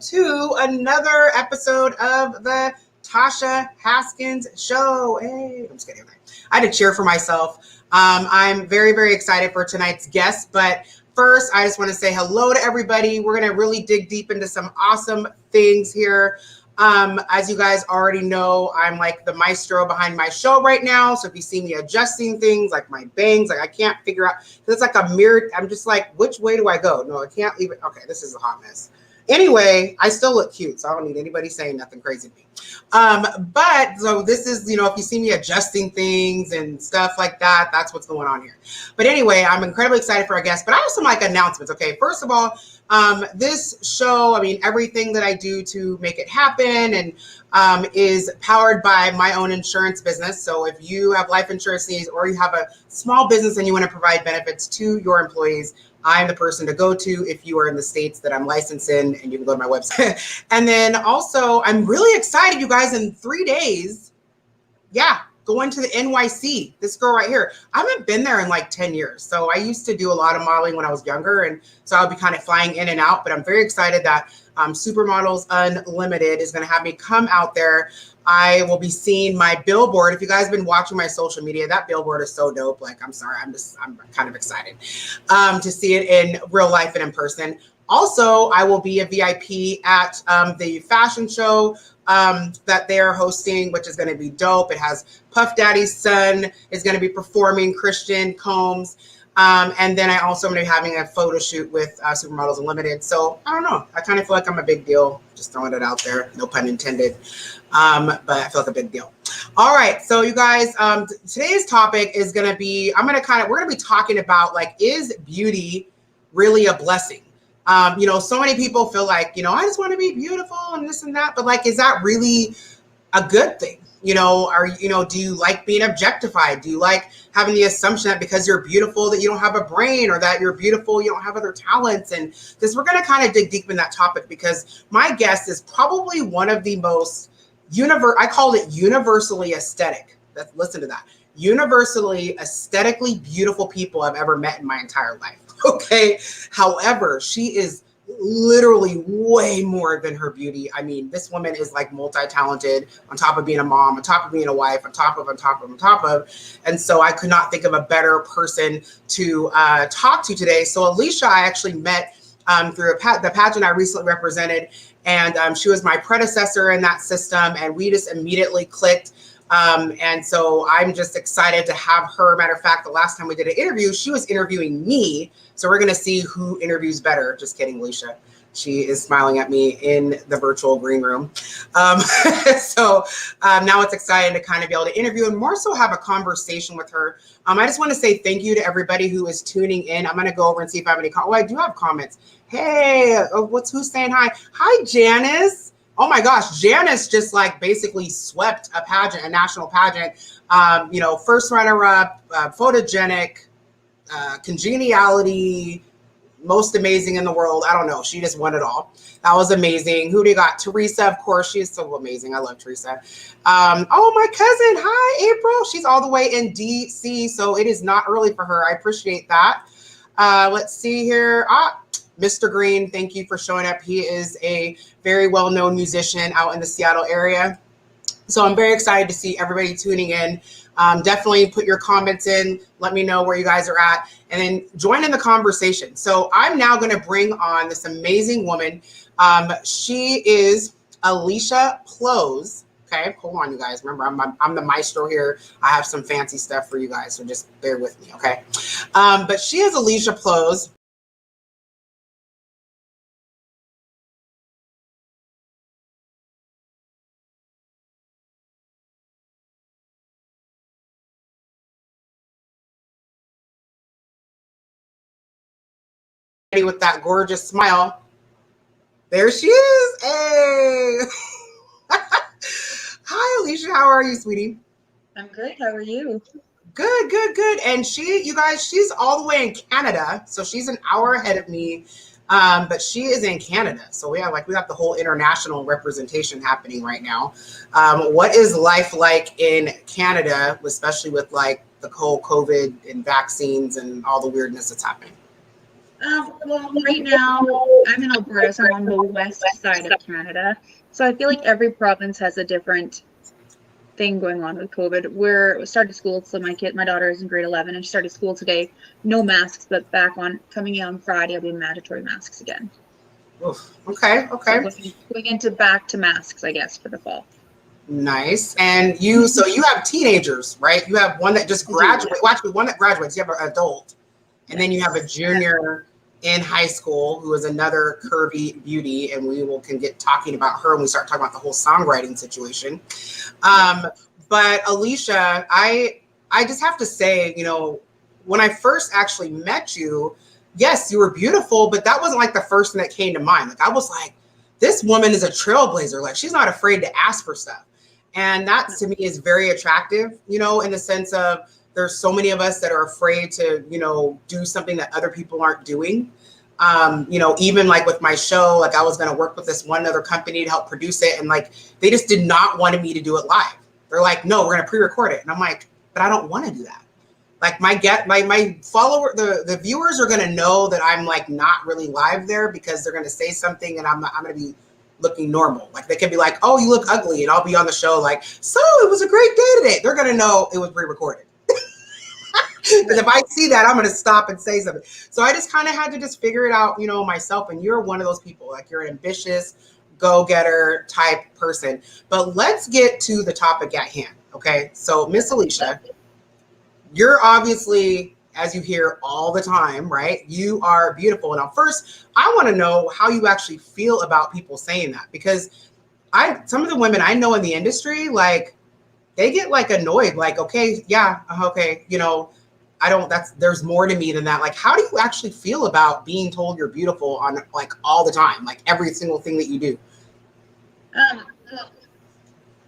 to another episode of the Tasha Haskins Show. Hey, I'm just kidding. I had to cheer for myself. I'm very, very excited for tonight's guest, but first, I just want to say hello to everybody. We're going to really dig deep into some awesome things here. As you guys already know, I'm like the maestro behind my show right now. So if you see me adjusting things like my bangs, like I can't figure out, it's like a mirror. I'm just like, which way do I go? No, I can't leave it. Okay, this is a hot mess. Anyway, I still look cute, so I don't need anybody saying nothing crazy to me. But so this is, if you see me adjusting things and stuff like that, that's what's going on here. But anyway, I'm incredibly excited for our guest, but I have some announcements. Okay, first of all, this show, everything that I do to make it happen and is powered by my own insurance business. So if you have life insurance needs or you have a small business and you want to provide benefits to your employees, I'm the person to go to if you are in the states that I'm licensed in, and you can go to my website. And then also, I'm really excited, you guys, in 3 days, going to the NYC. This girl right here, I haven't been there in like 10 years. So I used to do a lot of modeling when I was younger, and so I'll be kind of flying in and out, but I'm very excited that Supermodels Unlimited is going to have me come out there. I will be seeing my billboard. If you guys have been watching my social media, that billboard is so dope. Like, I'm sorry, I'm kind of excited to see it in real life and in person. Also, I will be a VIP at the fashion show that they're hosting, which is going to be dope. It has Puff Daddy's son is going to be performing, Christian Combs. And then I also am going to be having a photo shoot with Supermodels Unlimited. So I don't know. I kind of feel like I'm a big deal. Just throwing it out there. No pun intended. But I feel like a big deal. All right. So you guys, today's topic is going to be, we're going to be talking about is beauty really a blessing? So many people feel like, I just want to be beautiful and this and that. But is that really a good thing? Do you like being objectified? Do you like having the assumption that because you're beautiful that you don't have a brain, or that you're beautiful, you don't have other talents? And we're going to kind of dig deep in that topic, because my guest is probably one of the most I called it universally aesthetic. Listen to that. Universally aesthetically beautiful people I've ever met in my entire life. Okay. However, she is literally way more than her beauty. This woman is multi-talented, on top of being a mom, on top of being a wife, on top of. And so I could not think of a better person to talk to today. So Alicia, I actually met through the pageant I recently represented. And she was my predecessor in that system. And we just immediately clicked. And so I'm just excited to have her. Matter of fact, the last time we did an interview, she was interviewing me. So we're going to see who interviews better. Just kidding, Alicia. She is smiling at me in the virtual green room. So now it's exciting to kind of be able to interview and more so have a conversation with her. I just want to say thank you to everybody who is tuning in. I'm going to go over and see if I have any comments. Oh, I do have comments. Hey, who's saying hi? Hi, Janice. Oh my gosh, Janice just basically swept a national pageant. First runner-up, photogenic, congeniality, most amazing in the world. I don't know. She just won it all. That was amazing. Who do you got? Teresa, of course. She's so amazing. I love Teresa. Oh, my cousin. Hi, April. She's all the way in DC, so it is not early for her. I appreciate that. Let's see here. Mr. Green, thank you for showing up. He is a very well-known musician out in the Seattle area. So I'm very excited to see everybody tuning in. Definitely put your comments in. Let me know where you guys are at, and then join in the conversation. So I'm now going to bring on this amazing woman. She is Alicia Plosz. Okay, hold on, you guys. Remember, I'm the maestro here. I have some fancy stuff for you guys, so just bear with me, okay? But she is Alicia Plosz. With that gorgeous smile. There she is. Hey. Hi, Alicia. How are you, sweetie? I'm good. How are you? Good. And you guys, she's all the way in Canada. So she's an hour ahead of me. But she is in Canada. So we got the whole international representation happening right now. What is life like in Canada, especially with the whole COVID and vaccines and all the weirdness that's happening? Well, right now I'm in Alberta, so I'm on the west side of Canada. So I feel like every province has a different thing going on with COVID. We started school, so my daughter is in grade 11, and she started school today. No masks, but coming in on Friday, will be mandatory masks again. Oof. Okay. So going into back to masks, I guess, for the fall. Nice. And so you have teenagers, right? You have one that just graduated. Well, actually, one that graduates. You have an adult, and then you have a junior in high school who is another curvy beauty, and we can get talking about her when we start talking about the whole songwriting situation. But Alicia, I just have to say, when I first actually met you, yes, you were beautiful, but that wasn't like the first thing that came to mind. Like I was like, this woman is a trailblazer. Like she's not afraid to ask for stuff. And that to me is very attractive, in the sense of there's so many of us that are afraid to, do something that other people aren't doing. Even like with my show, like I was going to work with this one other company to help produce it. And like, they just did not want me to do it live. They're like, no, we're going to pre-record it. And I'm like, but I don't want to do that. Like my follower, the viewers are going to know that I'm like not really live there because they're going to say something and I'm going to be looking normal. Like they can be like, oh, you look ugly. And I'll be on the show like, so it was a great day today. They're going to know it was pre-recorded. Because if I see that, I'm going to stop and say something. So I just kind of had to just figure it out, myself. And you're one of those people, like you're an ambitious go-getter type person. But let's get to the topic at hand. Okay. So Miss Alicia, you're obviously, as you hear all the time, right? You are beautiful. Now, first, I want to know how you actually feel about people saying that, because some of the women I know in the industry, like they get like annoyed, like, okay, yeah, okay, there's more to me than that. Like, how do you actually feel about being told you're beautiful on like all the time, like every single thing that you do?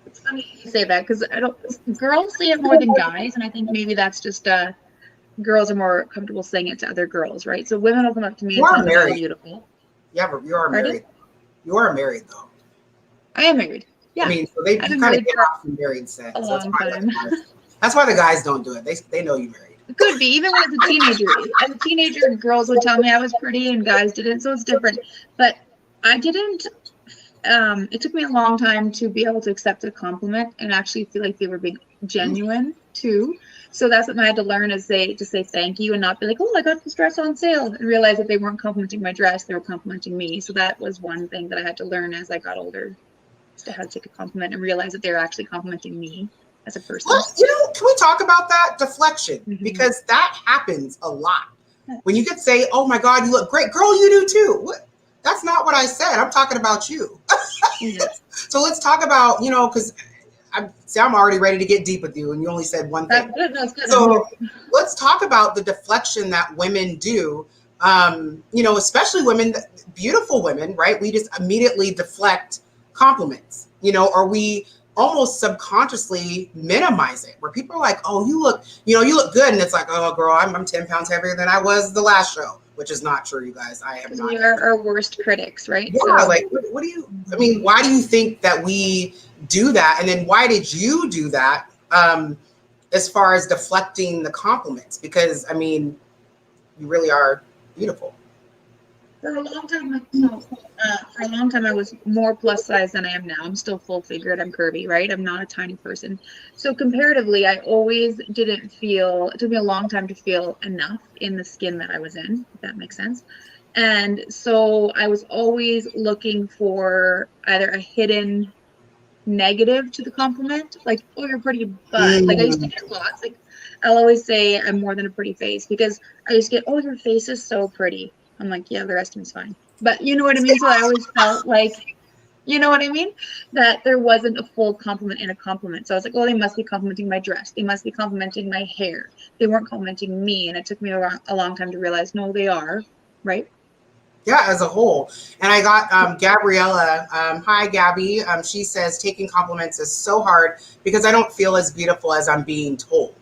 It's funny you say that because girls say it more than guys, and I think maybe that's just girls are more comfortable saying it to other girls, right? So women will come up to me and tell me I'm beautiful. Yeah, but you are married. You are married though. I am married. Yeah. I mean, so they kind of get off from married sex. A long time. That's why the guys don't do it. They know you married. It could be, even when I was a teenager. As a teenager, girls would tell me I was pretty and guys didn't, so it's different. But I didn't, it took me a long time to be able to accept a compliment and actually feel like they were being genuine too. So that's what I had to learn, is to say thank you and not be like, oh, I got this dress on sale, and realize that they weren't complimenting my dress, they were complimenting me. So that was one thing that I had to learn as I got older, to how to take a compliment and realize that they're actually complimenting me as a person. Well, can we talk about that deflection? Mm-hmm. Because that happens a lot. When you could say, oh my God, you look great. Girl, you do too. What? That's not what I said. I'm talking about you. Mm-hmm. So let's talk about, because I'm already ready to get deep with you, and you only said one thing. That's good. So let's talk about the deflection that women do, especially women, beautiful women, right? We just immediately deflect compliments, or we almost subconsciously minimize it, where people are like, oh, you look good. And it's like, oh, girl, I'm 10 pounds heavier than I was the last show, which is not true, you guys. I have not. We are our worst critics, right? Yeah, so. Like, what do you, why do you think that we do that? And then why did you do that as far as deflecting the compliments? Because, you really are beautiful. For a long time, I was more plus size than I am now. I'm still full figured. I'm curvy, right? I'm not a tiny person. So comparatively, I always didn't feel, it took me a long time to feel enough in the skin that I was in, if that makes sense. And so I was always looking for either a hidden negative to the compliment, like, oh, you're pretty, but like I used to get lots. Like I'll always say I'm more than a pretty face, because I used to get, oh, your face is so pretty. I'm like, yeah, the rest of me's fine. But you know what I mean? So I always felt like, you know what I mean? That there wasn't a full compliment in a compliment. So I was like, oh, they must be complimenting my dress. They must be complimenting my hair. They weren't complimenting me. And it took me a long time to realize, no, they are, right? Yeah, as a whole. And I got Gabriella. Hi, Gabby. She says, taking compliments is so hard because I don't feel as beautiful as I'm being told.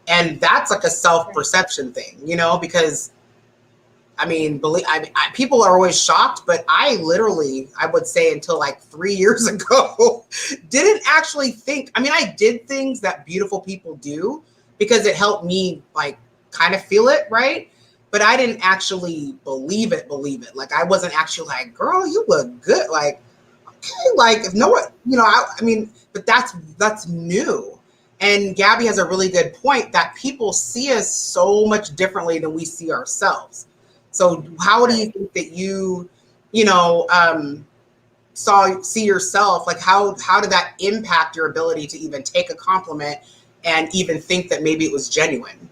And that's like a self-perception thing, because people are always shocked, but I would say until like 3 years ago, didn't actually think, I did things that beautiful people do because it helped me like kind of feel it, right? but I didn't actually believe it. Like, I wasn't actually like, girl, you look good. Like, okay, like, if no one, I mean, but that's new. And Gabby has a really good point that people see us so much differently than we see ourselves. So how do you think that you know, see yourself, like how did that impact your ability to even take a compliment and even think that maybe it was genuine?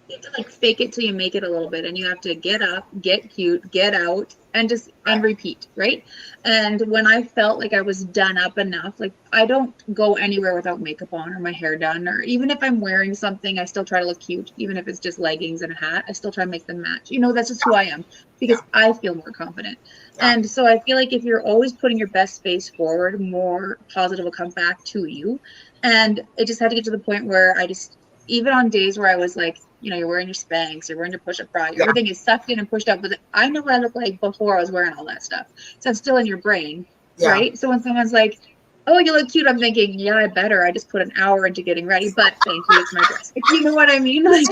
You have to like fake it till you make it a little bit, and you have to get up, get cute, get out, and just and repeat, right? And when I felt like I was done up enough, like I don't go anywhere without makeup on or my hair done, or even if I'm wearing something, I still try to look cute, even if it's just leggings and a hat. I still try to make them match. That's just who I am, because I feel more confident. And so I feel like if you're always putting your best face forward, more positive will come back to you. And it just had to get to the point where I just, even on days where I was like, you're wearing your Spanx, you're wearing your push-up bra, everything is sucked in and pushed up, but I know what I look like before I was wearing all that stuff. So it's still in your brain, right? So when someone's like, oh, you look cute, I'm thinking, yeah, I better. I just put an hour into getting ready, but thank you, it's my dress. You know what I mean? Like,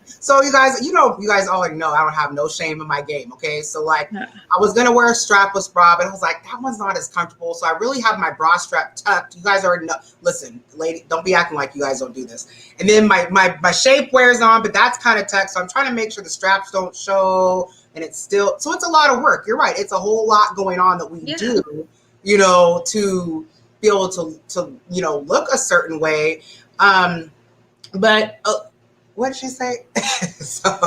so you guys, you guys already know I don't have no shame in my game, okay? So like, I was gonna wear a strapless bra, but I was like, that one's not as comfortable. So I really have my bra strap tucked. You guys already know. Listen, lady, don't be acting like you guys don't do this. And then my shape wears on, but that's kind of tucked. So I'm trying to make sure the straps don't show, and it's still, so it's a lot of work. You're right. It's a whole lot going on that we do, to be able to look a certain way. But what did she say? So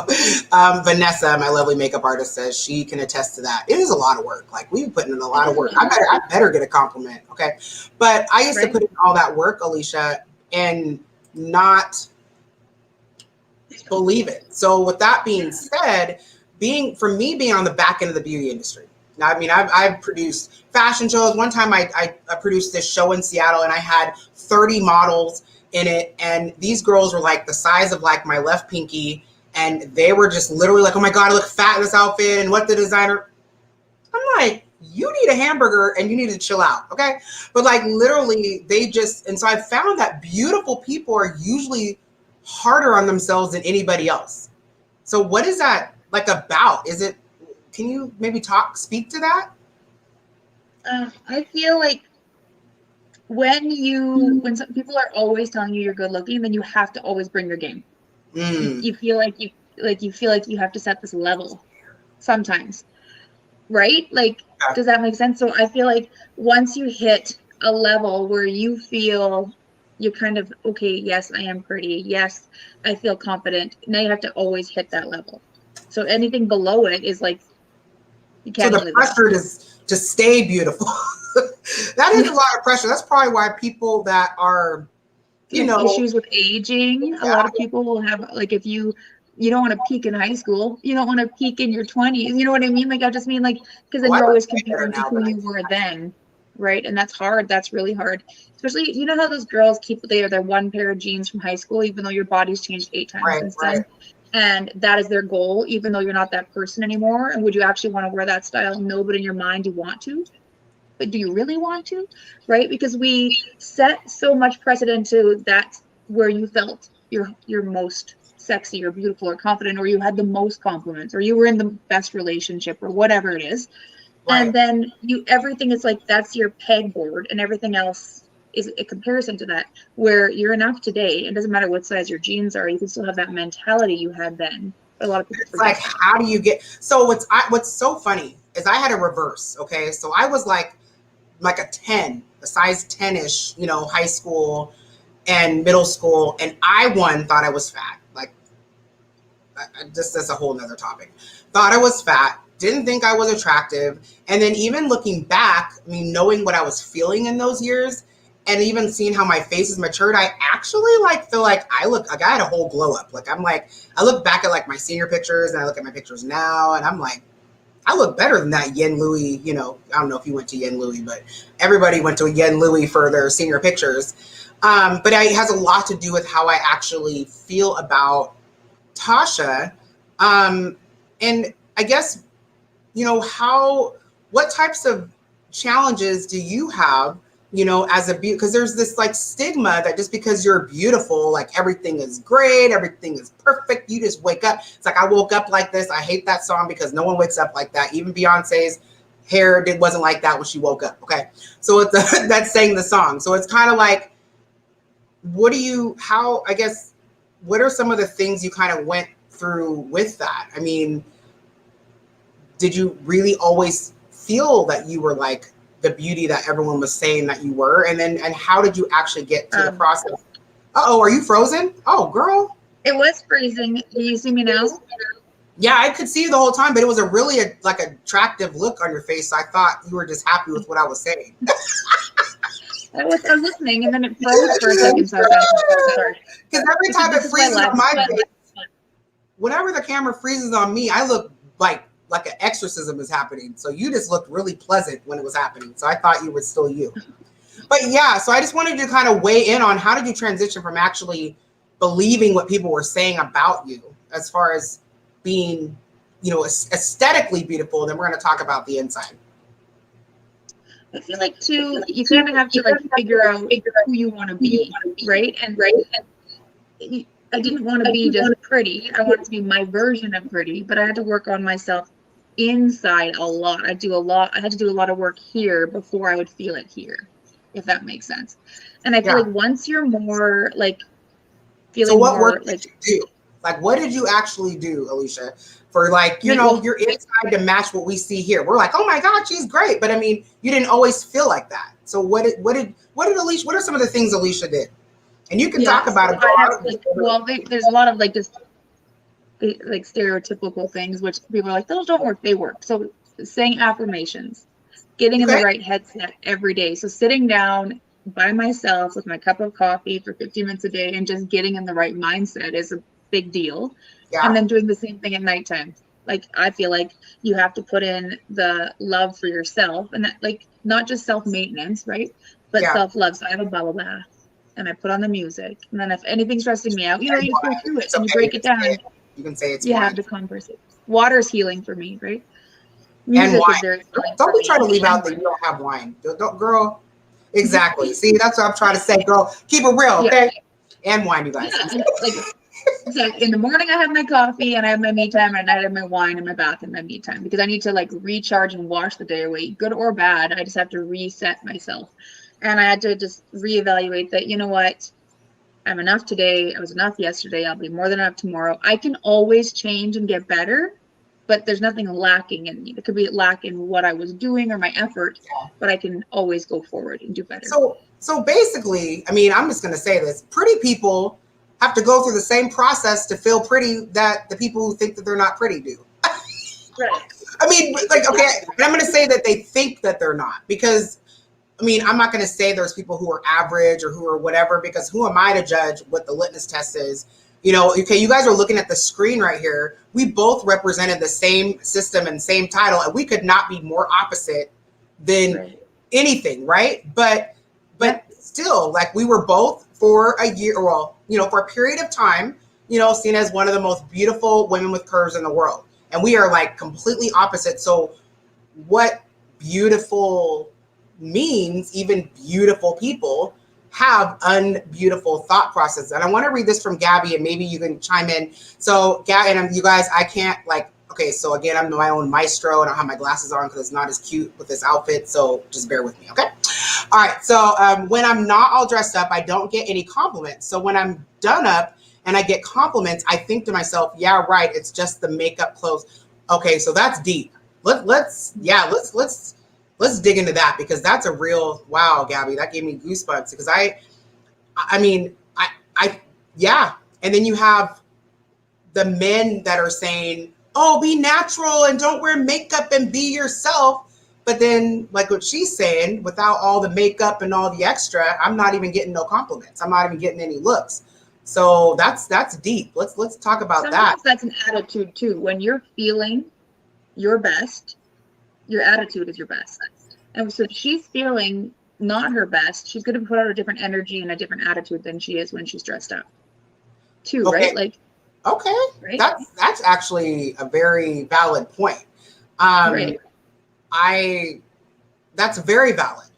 Vanessa, my lovely makeup artist, says she can attest to that. It is a lot of work. Like, we've put in a lot of work. I better get a compliment. Okay. But I used to put in all that work, Alicia, and not believe it. So with that being said, being on the back end of the beauty industry. Now, I mean, I've produced fashion shows. One time I produced this show in Seattle, and I had 30 models in it, and these girls were like the size of like my left pinky, and they were just literally like, oh my God, I look fat in this outfit, and what the designer. I'm like, you need a hamburger and you need to chill out, okay? But like, literally, and so I found that beautiful people are usually harder on themselves than anybody else. So what is that like about? Can you maybe speak to that? I feel like when some people are always telling you you're good looking, then you have to always bring your game. You feel like you have to set this level sometimes, right? Like, does that make sense? So I feel like once you hit a level where you feel you're kind of, okay, yes, I am pretty, yes, I feel confident, now you have to always hit that level. So anything below it is like, you can't. So the pressure to stay beautiful. That is a lot of pressure. That's probably why people that are, issues with aging. A lot of people will have, like, if you don't want to peak in high school, you don't want to peak in your 20s. You know what I mean? Like, I just mean, like, because then you're always comparing to who you were then, right? And that's hard. That's really hard. Especially, you know how those girls keep their one pair of jeans from high school, even though your body's changed 8 times since then. And that is their goal, even though you're not that person anymore. And would you actually want to wear that style? No, but in your mind, you want to. But do you really want to? Right? Because we set so much precedent to that where you felt you're most sexy or beautiful or confident, or you had the most compliments, or you were in the best relationship, or whatever it is. And then everything is like, that's your pegboard, and everything else is a comparison to that, where you're enough today. It doesn't matter what size your jeans are, you can still have that mentality you had then. A lot of people forget. Like, how do you get, so what's so funny is I had a reverse. Okay. So I was like a 10, a size 10-ish, high school and middle school. And I thought I was fat. Like, that's a whole nother topic. Thought I was fat, didn't think I was attractive. And then even looking back, I mean, knowing what I was feeling in those years, and even seeing how my face has matured, I actually feel like I had a whole glow up. Like, I look back at like my senior pictures, and I look at my pictures now, and I'm like, I look better than that Yen Louis. I don't know if you went to Yen Louis, but everybody went to Yen Louis for their senior pictures. But it has a lot to do with how I actually feel about Tasha. And I guess, what types of challenges do you have you know, as a beauty, because there's this like stigma that just because you're beautiful, like everything is great, everything is perfect, you just wake up. It's like, I woke up like this. I hate that song because no one wakes up like that. Even Beyonce's hair wasn't like that when she woke up. Okay. So it's that's saying the song. So it's kind of like, what are some of the things you kind of went through with that? I mean, did you really always feel that you were like the beauty that everyone was saying that you were? And how did you actually get to the process? Uh-oh, are you frozen? Oh, girl. It was freezing. Do you see me now? Yeah, I could see you the whole time, but it was a really like attractive look on your face. So I thought you were just happy with what I was saying. I was listening, and then it froze for a second. So sorry. Because every time it freezes on my face, whenever the camera freezes on me, I look like an exorcism is happening. So you just looked really pleasant when it was happening. So I thought you were still you. But yeah, so I just wanted to kind of weigh in on how did you transition from actually believing what people were saying about you as far as being, you know, aesthetically beautiful. Then we're going to talk about the inside. I feel like too, you kind of have to like figure out who you want to be, right? And I didn't want to be just pretty. I wanted to be my version of pretty, but I had to work on myself inside a lot. I had to do a lot of work here before I would feel it here, if that makes sense. And I feel like once you're more like feeling so what more work like did you do? Like, what did you actually do, Alicia, for like, you know, your inside to match what we see here? We're like, oh my God, she's great. But I mean, you didn't always feel like that. So what did Alicia, what are some of the things Alicia did? And you can talk about it. There's a lot of like just like stereotypical things, which people are like, those don't work. They work. So saying affirmations, getting in the right headset every day. So sitting down by myself with my cup of coffee for 15 minutes a day and just getting in the right mindset is a big deal. Yeah. And then doing the same thing at nighttime. Like, I feel like you have to put in the love for yourself, and that, like, not just self-maintenance, right? But self-love. So I have a bubble bath and I put on the music. And then if anything's stressing me out, you know, you just go through it and you break it down. You can say it's you have the conversation. Water's healing for me, right? Music and wine. Is very don't be trying to leave out that you don't have wine. Don't girl. Exactly. See, that's what I'm trying to say, girl. Keep it real, okay? And wine, you guys. So in the morning I have my coffee and I have my me time, and I have my wine in my bath and my me time, because I need to like recharge and wash the day away, good or bad. I just have to reset myself. And I had to just reevaluate that, you know what? I'm enough today. I was enough yesterday. I'll be more than enough tomorrow. I can always change and get better, but there's nothing lacking in me. There could be lack in what I was doing or my effort, but I can always go forward and do better. So basically, I mean, I'm just going to say this. Pretty people have to go through the same process to feel pretty that the people who think that they're not pretty do. Right. I mean, like, okay, and I'm going to say that they think that they're not, because I mean, I'm not going to say there's people who are average or who are whatever, because who am I to judge what the litmus test is? You know, okay, you guys are looking at the screen right here. We both represented the same system and same title, and we could not be more opposite than anything, right? But still, like, we were both for a year, well, you know, for a period of time, you know, seen as one of the most beautiful women with curves in the world. And we are like completely opposite. So what beautiful means, even beautiful people have unbeautiful thought processes. And I want to read this from Gabby, and maybe you can chime in. So Gabby, and you guys, I can't like, okay, so again, I'm my own maestro. I don't have my glasses on because it's not as cute with this outfit. So just bear with me, okay? All right, so when I'm not all dressed up, I don't get any compliments. So when I'm done up and I get compliments, I think to myself, yeah, right, it's just the makeup, clothes. Okay, so that's deep. Let's dig into that, because that's a real, wow, Gabby, that gave me goosebumps, because I mean, yeah. And then you have the men that are saying, oh, be natural and don't wear makeup and be yourself. But then, like what she's saying, without all the makeup and all the extra, I'm not even getting no compliments. I'm not even getting any looks. So that's deep. Let's talk about that. That's an attitude too. When you're feeling your best, your attitude is your best. And so if she's feeling not her best, she's going to put out a different energy and a different attitude than she is when she's dressed up too, right? Like, okay, right? That's actually a very valid point. Right. That's very valid.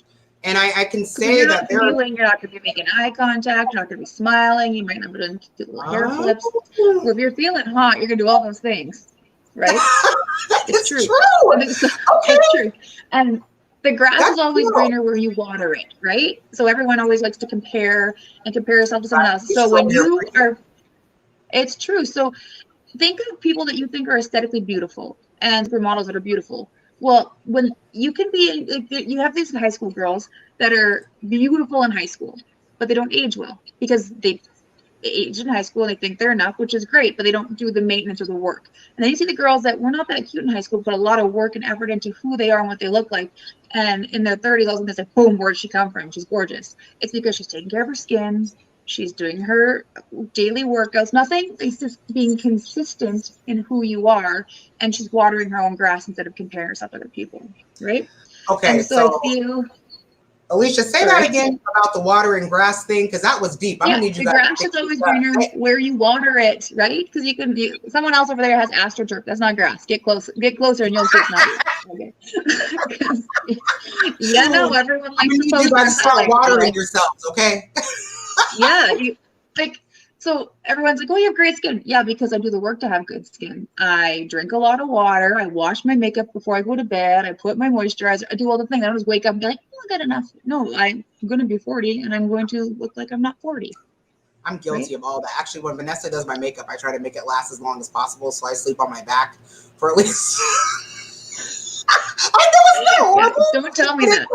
And I can When say you're that not there feeling, you're not going to be making eye contact, you're not going to be smiling, you might not be doing little hair flips. Oh. Or if you're feeling hot, you're going to do all those things, right? It's true. true. And it's, Okay. it's true. And the grass That's is always true. greener where you water it, right? So everyone always likes to compare yourself to someone else. It's So when true. you are, it's true. So think of people that you think are aesthetically beautiful and for models that are beautiful. Well, when you can be, like, you have these high school girls that are beautiful in high school, but they don't age well because they age in high school and they think they're enough, which is great, but they don't do the maintenance or the work. And then you see the girls that were not that cute in high school, put a lot of work and effort into who they are and what they look like. And in their 30s, all of a sudden it's like, boom, where'd she come from? She's gorgeous. It's because she's taking care of her skin. She's doing her daily workouts. Nothing. It's just being consistent in who you are. And she's watering her own grass instead of comparing herself to other people. Right? Okay, And so I feel, Alicia, say that again about the watering grass thing, because that was deep. I'm gonna need you the guys. grass is always greener where you water it, right? Because you can be, someone else over there has astroturf. That's not grass. Get closer, and you'll see it's not you. Okay. Yeah, no, everyone likes to post. You guys start watering yourselves, okay? Yeah, you like. So everyone's like, "Oh, you have great skin." Yeah, because I do the work to have good skin. I drink a lot of water. I wash my makeup before I go to bed. I put my moisturizer. I do all the things. I don't just wake up and be like, "Oh, good enough." No, I'm going to be 40, and I'm going to look like I'm not 40. I'm guilty of all that. Actually, when Vanessa does my makeup, I try to make it last as long as possible, so I sleep on my back for at least. I know it's not horrible. Don't tell me that.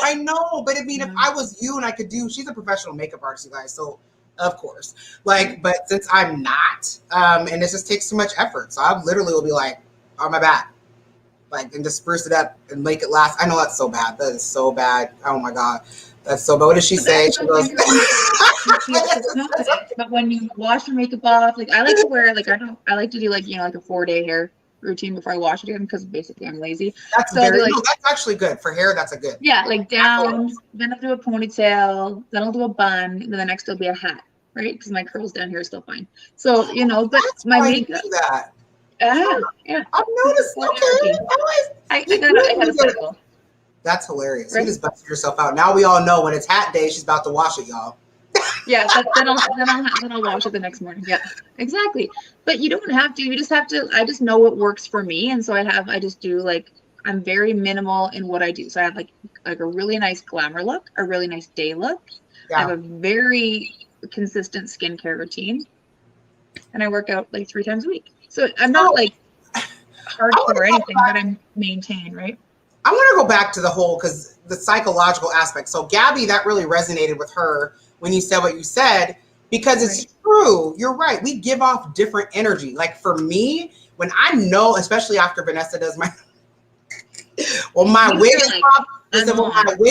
I know. But I mean, if I was you and I could do, she's a professional makeup artist, you guys. So of course, but since I'm not, and it just takes too much effort. So I literally will be like on my back, and just spruce it up and make it last. I know that's so bad. That is so bad. Oh my God. That's so bad. What does she say? She goes, but when you wash your makeup off, I like to wear, I like to do a 4-day hair routine before I wash it again because basically I'm lazy. That's that's actually good for hair. That's a good. Yeah, down, then I'll do a ponytail, then I'll do a bun, and then the next will be a hat, right? Because my curls down here are still fine. So but my makeup. Yeah, I've noticed. Okay, I got a cycle. That's hilarious. Right? You just busted yourself out. Now we all know when it's hat day, she's about to wash it, y'all. Yeah, then I'll wash it the next morning. Yeah, exactly. But you don't have to. You just have to. I just know what works for me, and so I just do I'm very minimal in what I do. So I have like a really nice glamour look, a really nice day look. Yeah. I have a very consistent skincare routine, and I work out 3 times a week. So I'm not hardcore or anything, but I'm maintained, right? I want to go back to the whole, because the psychological aspect. So Gabby, that really resonated with her when you said what you said, because it's true. You're right. We give off different energy. Like for me, when I know, especially after Vanessa does my, my wig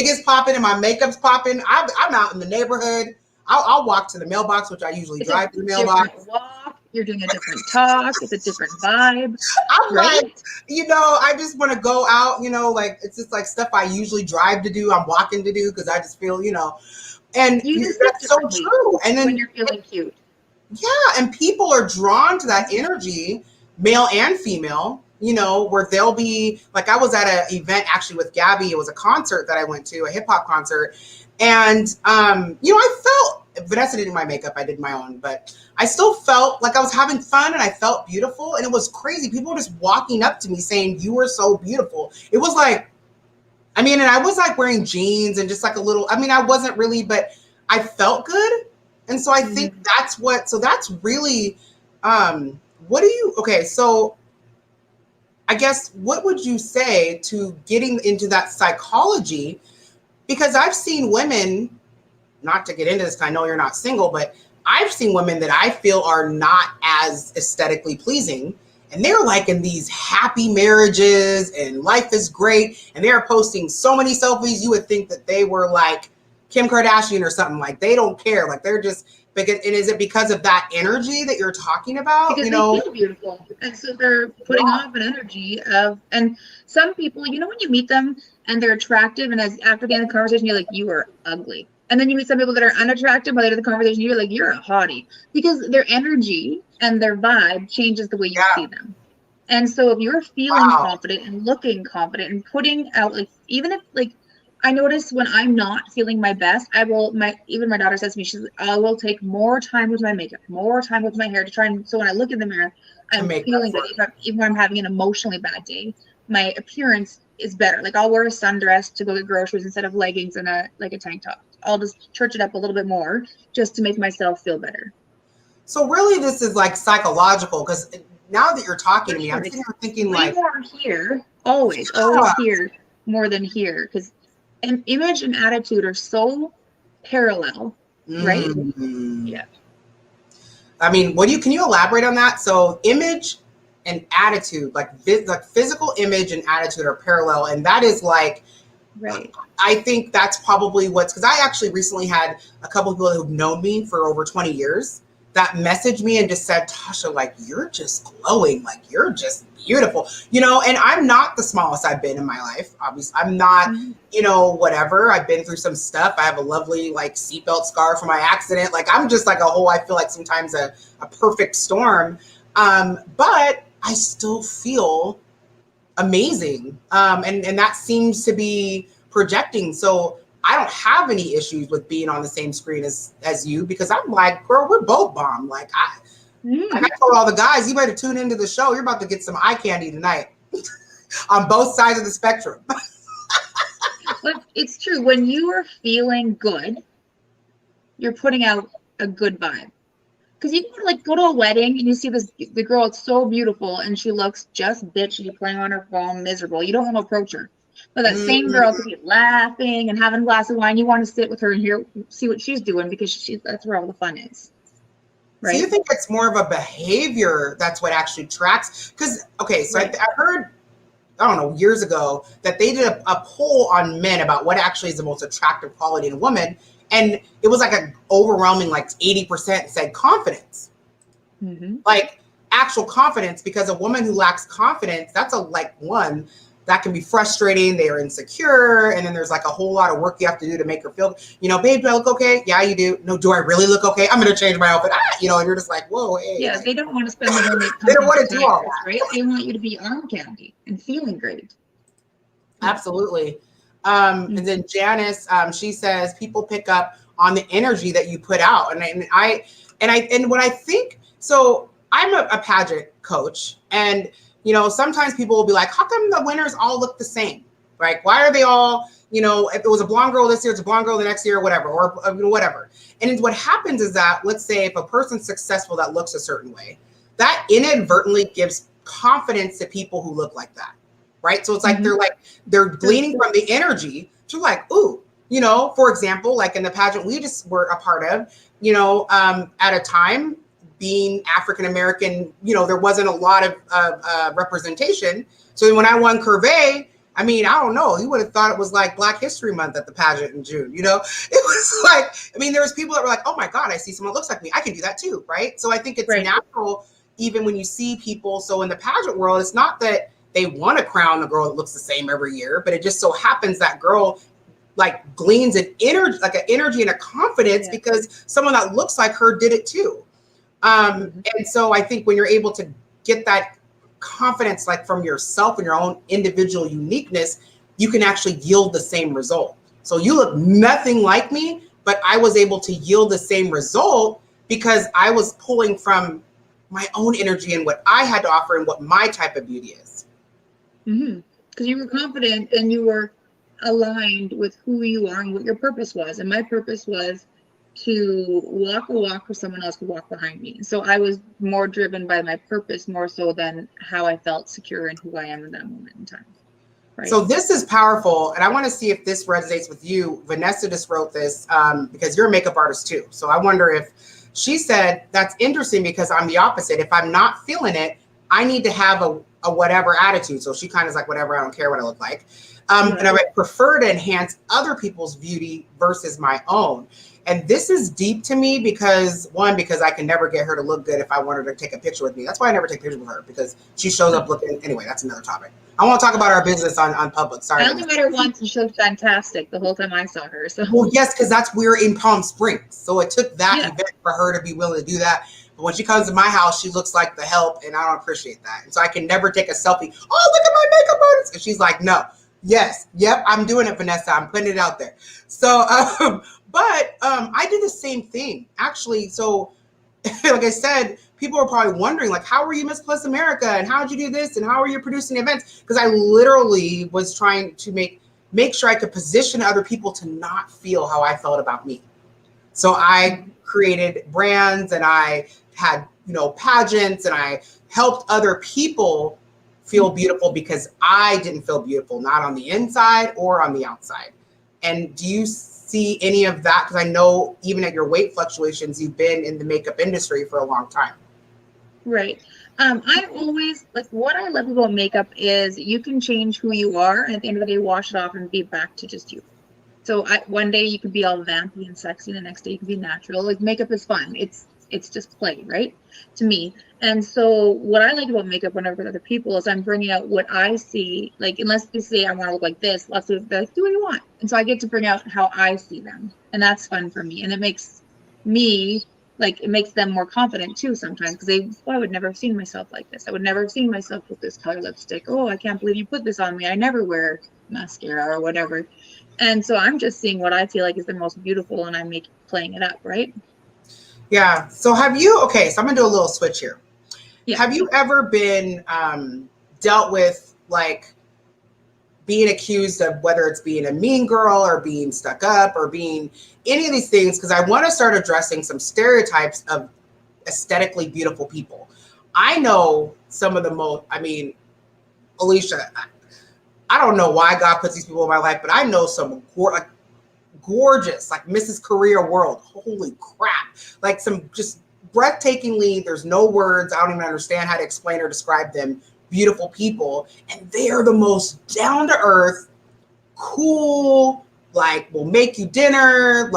is popping and my makeup's popping, I'm out in the neighborhood. I'll walk to the mailbox, which I usually drive to the mailbox. You're doing a different talk. It's a different vibe. I'm I just want to go out, it's just stuff I usually drive to do. I'm walking to do because I just feel, and that's so true. And then when you're feeling cute. Yeah. And people are drawn to that energy, male and female, where they'll be I was at an event actually with Gabby. It was a concert that I went to, a hip hop concert. And, I felt, Vanessa did my makeup, I did my own, but I still felt like I was having fun and I felt beautiful. And it was crazy. People were just walking up to me saying, "You were so beautiful." It was and I was wearing jeans and just a little, I wasn't really, but I felt good. And so I think that's really, so I guess, what would you say to getting into that psychology? Because I've seen women, not to get into this, I know you're not single, but I've seen women that I feel are not as aesthetically pleasing. And they're in these happy marriages and life is great. And they're posting so many selfies. You would think that they were Kim Kardashian or something. They don't care. They're just, and is it because of that energy that you're talking about? Because they feel beautiful. And so they're putting off an energy of, and some people, when you meet them and they're attractive, and after the end of the conversation, you're like, "You are ugly." And then you meet some people that are unattractive, by the end of the conversation, you're like, "You're a hottie," because their energy and their vibe changes the way you see them. And so if you're feeling confident and looking confident and putting out, even if I notice when I'm not feeling my best, even my daughter says to me, I will take more time with my makeup, more time with my hair to try and, so when I look in the mirror, I'm feeling good. Even when I'm having an emotionally bad day, my appearance is better. Like I'll wear a sundress to go get groceries instead of leggings and a tank top. I'll just church it up a little bit more just to make myself feel better. So really this is like psychological, because now that you're talking to me, I'm thinking way like more here, always here more than here, because image and attitude are so parallel, right? Yeah. I mean, can you elaborate on that? So image and attitude, like physical image and attitude are parallel. And that is like, right. I think that's probably because I actually recently had a couple of people who've known me for over 20 years that messaged me and just said, Tasha, like, you're just glowing. Like, you're just beautiful, and I'm not the smallest I've been in my life. Obviously, I'm not, whatever. I've been through some stuff. I have a lovely, like, seatbelt scar from my accident. Like, I'm just like I feel like sometimes a perfect storm. But I still feel amazing. And that seems to be projecting. So I don't have any issues with being on the same screen as you, because I'm like, girl, we're both bomb. Like I told all the guys, you better tune into the show. You're about to get some eye candy tonight on both sides of the spectrum. But it's true. When you are feeling good, you're putting out a good vibe. Because you can go to a wedding and you see the girl, it's so beautiful, and she looks just bitchy, playing on her phone, miserable. You don't want to approach her. But that same girl could be laughing and having a glass of wine. You want to sit with her and see what she's doing, because that's where all the fun is. Right? So you think it's more of a behavior that's what actually tracks? Because, okay, so right. I heard, I don't know, years ago that they did a poll on men about what actually is the most attractive quality in a woman. And it was like an overwhelming, like 80% said confidence. Mm-hmm. Like actual confidence, because a woman who lacks confidence, that's one that can be frustrating. They are insecure. And then there's like a whole lot of work you have to do to make her feel, babe, do I look okay? Yeah, you do. No, do I really look okay? I'm going to change my outfit. And you're just like, whoa, hey. Yeah, like, they don't want to spend the whole day. They don't want to do all that. Right? They want you to be arm candy and feeling great. Absolutely. And then Janice, she says people pick up on the energy that you put out. And what I think, so I'm a pageant coach, and sometimes people will be like, how come the winners all look the same? Right? Why are they all, if it was a blonde girl this year, it's a blonde girl the next year, or whatever, whatever. And what happens is that, let's say if a person's successful that looks a certain way, that inadvertently gives confidence to people who look like that. Right. So it's like, they're gleaning from the energy to like, ooh, for example, like in the pageant we just were a part of, at a time being African-American, there wasn't a lot of representation. So when I won Curvey, I mean, I don't know, you would have thought it was like Black History Month at the pageant in June, it was like, I mean, there was people that were like, oh my God, I see someone that looks like me. I can do that too. Right. So I think it's natural, even when you see people. So in the pageant world, it's not that they want to crown a girl that looks the same every year, but it just so happens that girl like gleans an energy, like an energy and a confidence because someone that looks like her did it too. And so I think when you're able to get that confidence, like from yourself and your own individual uniqueness, you can actually yield the same result. So you look nothing like me, but I was able to yield the same result because I was pulling from my own energy and what I had to offer and what my type of beauty is. Because you were confident and you were aligned with who you are and what your purpose was. And my purpose was to walk a walk where someone else could walk behind me. So I was more driven by my purpose more so than how I felt secure in who I am in that moment in time. Right. So this is powerful. And I want to see if this resonates with you. Vanessa just wrote this because you're a makeup artist too. So I wonder if she said, that's interesting because I'm the opposite. If I'm not feeling it, I need to have a whatever attitude. So she kind of is like, whatever, I don't care what I look like. And I would prefer to enhance other people's beauty versus my own. And this is deep to me because I can never get her to look good if I want her to take a picture with me. That's why I never take pictures with her, because she shows up looking. Anyway, that's another topic. I want to talk about our business on public. Sorry. I only met her once and she looked fantastic the whole time I saw her. So. Well, yes, because we're in Palm Springs. So it took that event for her to be willing to do that. But when she comes to my house, she looks like the help, and I don't appreciate that. And so I can never take a selfie. Oh, look at my makeup artist. And she's like, no, Yes. Yep. I'm doing it, Vanessa. I'm putting it out there. So, I did the same thing actually. So, like I said, people are probably wondering, like, how were you Miss Plus America, and how did you do this, and how are you producing events? Because I literally was trying to make sure I could position other people to not feel how I felt about me. So I created brands, and I had, pageants, and I helped other people feel beautiful because I didn't feel beautiful, not on the inside or on the outside. And do you see any of that? Because I know even at your weight fluctuations, you've been in the makeup industry for a long time. Right. I always like what I love about makeup is you can change who you are, and at the end of the day, wash it off and be back to just you. So one day you could be all vampy and sexy, the next day you can be natural. Like makeup is fun. It's just play, right? To me. And so what I like about makeup whenever with other people is I'm bringing out what I see. Like unless they say I want to look like this, lots of like, do what you want. And so I get to bring out how I see them, and that's fun for me. And it makes me it makes them more confident too sometimes because I would never have seen myself like this. I would never have seen myself with this color lipstick. Oh, I can't believe you put this on me. I never wear mascara or whatever. And so I'm just seeing what I feel like is the most beautiful, and I'm playing it up, right? Yeah. So so I'm going to do a little switch here. Yeah. Have you ever been dealt with being accused of whether it's being a mean girl or being stuck up or being any of these things? Because I want to start addressing some stereotypes of aesthetically beautiful people. I know some of the most, Alicia, I don't know why God puts these people in my life, but I know some gorgeous, like Mrs. Korea world. Holy crap. Like some just breathtakingly, there's no words. I don't even understand how to explain or describe them. Beautiful people. And they are the most down to earth, cool, will make you dinner,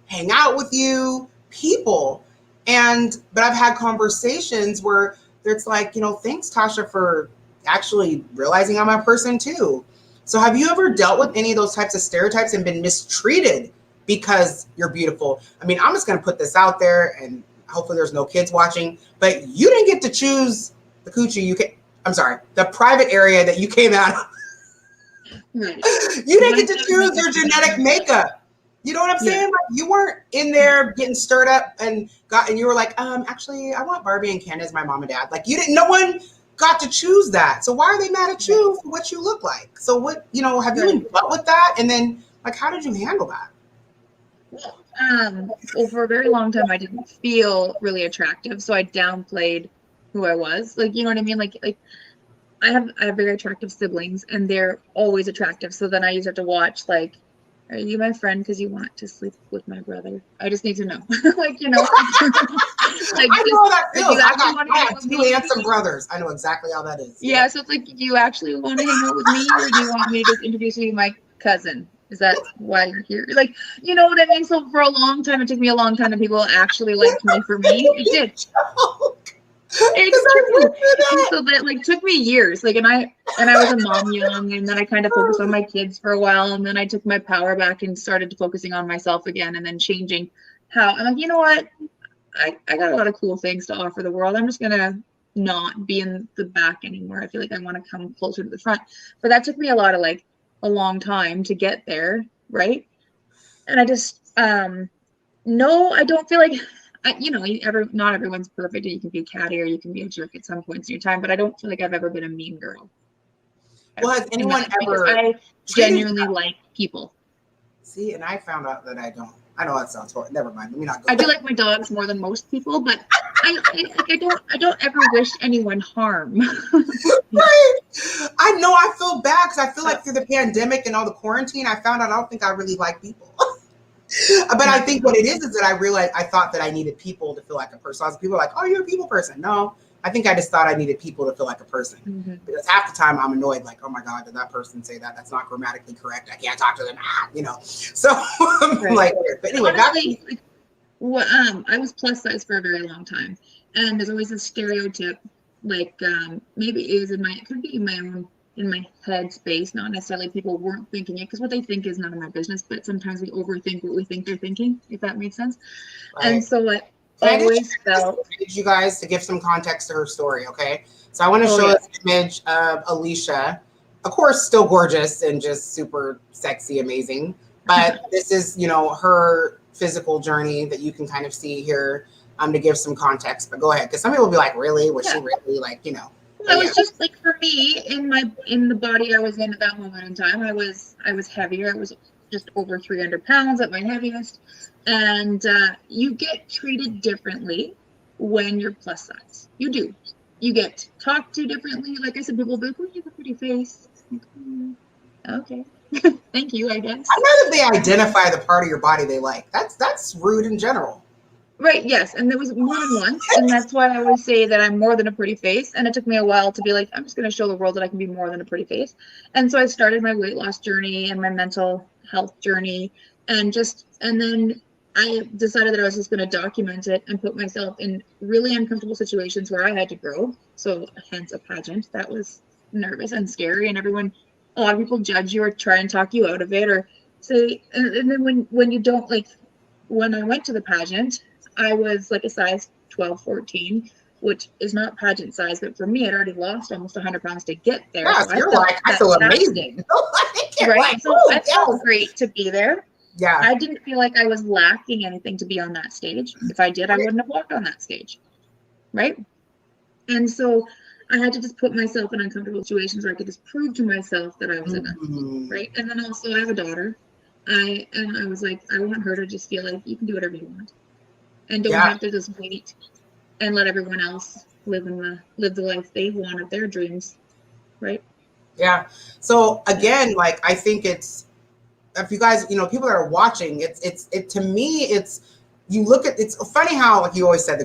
hang out with you people. But I've had conversations where it's thanks Tasha for actually realizing I'm a person too. So have you ever dealt with any of those types of stereotypes and been mistreated because you're beautiful? I'm just going to put this out there, and hopefully there's no kids watching, but you didn't get to choose the coochie the private area that you came out of. Right. You didn't get to choose your genetic makeup. You know what I'm saying? You weren't in there getting stirred up and you were like, actually, I want Barbie and Ken as my mom and dad. No one got to choose that. So why are they mad at you for what you look like? So what, have you been dealt with that? And then how did you handle that? Well, for a very long time, I didn't feel really attractive. So I downplayed who I was. You know what I mean? I have very attractive siblings, and they're always attractive. So then I used to have to watch, are you my friend because you want to sleep with my brother? I just need to know. I know how that feels. I have two handsome brothers. I know exactly how that is. Yeah, so it's do you actually want to hang out with me, or do you want me to just introduce you to my cousin? Is that why you're here? You know what I mean? So for a long time, it took me a long time to people actually liked me for me. It did. It's true. So that took me years. And I was a mom young, and then I kind of focused on my kids for a while, and then I took my power back and started focusing on myself again, and then changing how I'm you know what? I got a lot of cool things to offer the world. I'm just gonna not be in the back anymore. I feel like I want to come closer to the front. But that took me a long time to get there, right? And I just no, I don't feel like not everyone's perfect, and you can be catty or you can be a jerk at some points in your time, but I don't feel like I've ever been a mean girl. Well, has anyone ever? I genuinely like people. See, and I found out that I don't. I know that sounds horrible. Never mind. Let me not go. I do like my dogs more than most people, but I don't ever wish anyone harm. Right. I know. I feel bad because I feel like through the pandemic and all the quarantine, I found out I don't think I really like people. But I think what it is that I realized I thought that I needed people to feel like a person. People are like, "Oh, you're a people person." No, I think I just thought I needed people to feel like a person. Mm-hmm. Because half the time I'm annoyed, "Oh my God, did that person say that? That's not grammatically correct. I can't talk to them." So right. But anyway, honestly, I was plus size for a very long time, and there's always a stereotype. Maybe it could be in my head space, not necessarily people weren't thinking it, because what they think is none of my business, but sometimes we overthink what we think they're thinking, if that makes sense. Right. And so I always felt you guys to give some context to her story, okay? So I want to show this image of Alicia, of course, still gorgeous and just super sexy, amazing. But this is, her physical journey that you can kind of see here, to give some context. But go ahead, because some people will be like, really? Was she really Well, it was just like, for me, in the body I was in at that moment in time, I was heavier. I was just over 300 pounds at my heaviest. And you get treated differently when you're plus size. You do. You get talked to differently. Like I said, people will be like, oh, you have a pretty face. Okay. Thank you, I guess. I know that they identify the part of your body they like. That's rude in general. Right, yes. And there was more than once. And that's why I always say that I'm more than a pretty face. And it took me a while to be like, I'm just going to show the world that I can be more than a pretty face. And so I started my weight loss journey and my mental health journey. And then I decided that I was just going to document it and put myself in really uncomfortable situations where I had to grow. So hence a pageant. That was nervous and scary. And a lot of people judge you or try and talk you out of it or say, and then when you don't, like, when I went to the pageant, I was like a size 12, 14, which is not pageant size, but for me, I'd already lost almost 100 pounds to get there. Yeah, so you're like, I feel amazing. Right? So I felt great to be there. Yeah. I didn't feel like I was lacking anything to be on that stage. If I did, I wouldn't have walked on that stage. Right? And so I had to just put myself in uncomfortable situations where I could just prove to myself that I was enough. Right? And then also I have a daughter. I was like, I want her to just feel like you can do whatever you want. And don't have to just wait and let everyone else live the life they want of their dreams, right? Yeah. So again, like, I think it's, if you guys, people that are watching, it to me, it's funny how, like you always said,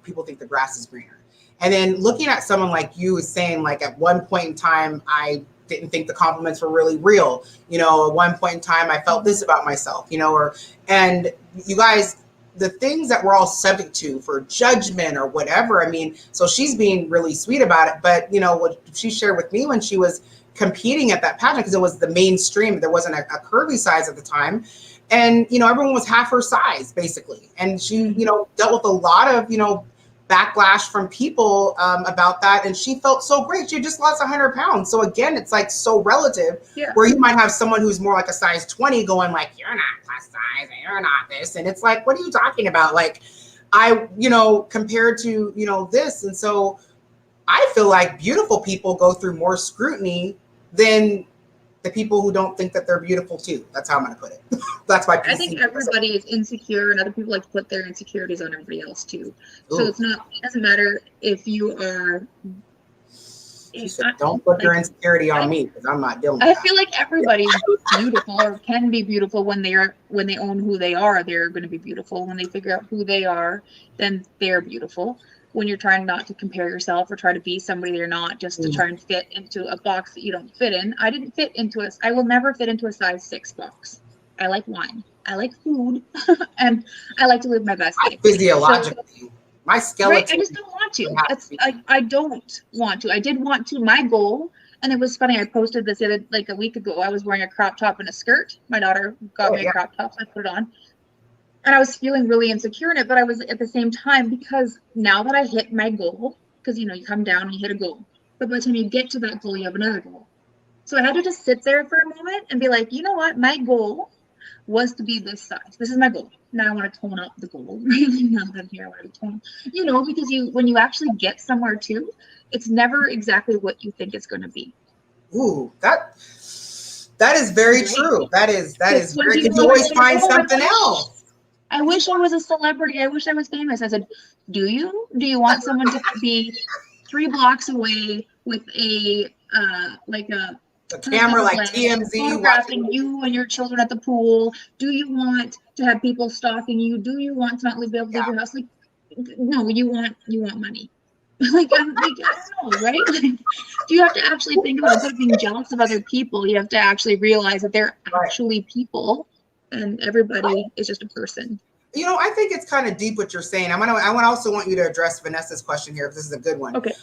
people think the grass is greener. And then looking at someone like you is saying, like, at one point in time, I didn't think the compliments were really real. At one point in time, I felt this about myself, and you guys, the things that we're all subject to for judgment or whatever. I mean, so she's being really sweet about it. But, what she shared with me when she was competing at that pageant, because it was the mainstream, there wasn't a curvy size at the time. And, everyone was half her size, basically. And she, dealt with a lot of, backlash from people about that. And she felt so great. She just lost 100 pounds. So again, it's like so relative, where you might have someone who's more like a size 20 going like, you're not plus size and you're not this. And it's like, what are you talking about? Like, compared to, this. And so I feel like beautiful people go through more scrutiny than the people who don't think that they're beautiful too. That's how I'm going to put it. That's why I think everybody is insecure, and other people like to put their insecurities on everybody else too. So it doesn't matter if you are. Don't put your insecurity on me, because I'm not dealing with that. I feel like everybody's beautiful or can be beautiful when they own who they are. They're going to be beautiful. When they figure out who they are, then they're beautiful. When you're trying not to compare yourself or try to be somebody you're not, just to try and fit into a box that you don't fit in. I will never fit into a size 6 box. I like wine. I like food. And I like to live my best life. Physiologically, my skeleton. Right, I just don't want to. I don't want to. I did want to. My goal, and it was funny, I posted this a week ago. I was wearing a crop top and a skirt. My daughter got me a crop top, so I put it on. And I was feeling really insecure in it, but I was at the same time, because now that I hit my goal, because you come down and you hit a goal, but by the time you get to that goal, you have another goal. So I had to just sit there for a moment and be like, you know what? My goal was to be this size. This is my goal. Now I want to tone up the goal. Really, now that I'm here, I want to tone. Because when you actually get somewhere too, it's never exactly what you think it's going to be. Ooh, that is very true. That is very. You always find something else. I wish I was a celebrity. I wish I was famous. I said, do you want someone to be 3 blocks away with a camera like TMZ photographing you and your children at the pool? Do you want to have people stalking you? Do you want to not be able to leave your house? Like, no, you want money. Like, I don't know, right? Like, you have to actually think about, instead of being jealous of other people, you have to actually realize that they're actually people. And everybody is just a person. I think it's kind of deep what you're saying. I also want you to address Vanessa's question here, if this is a good one. Okay.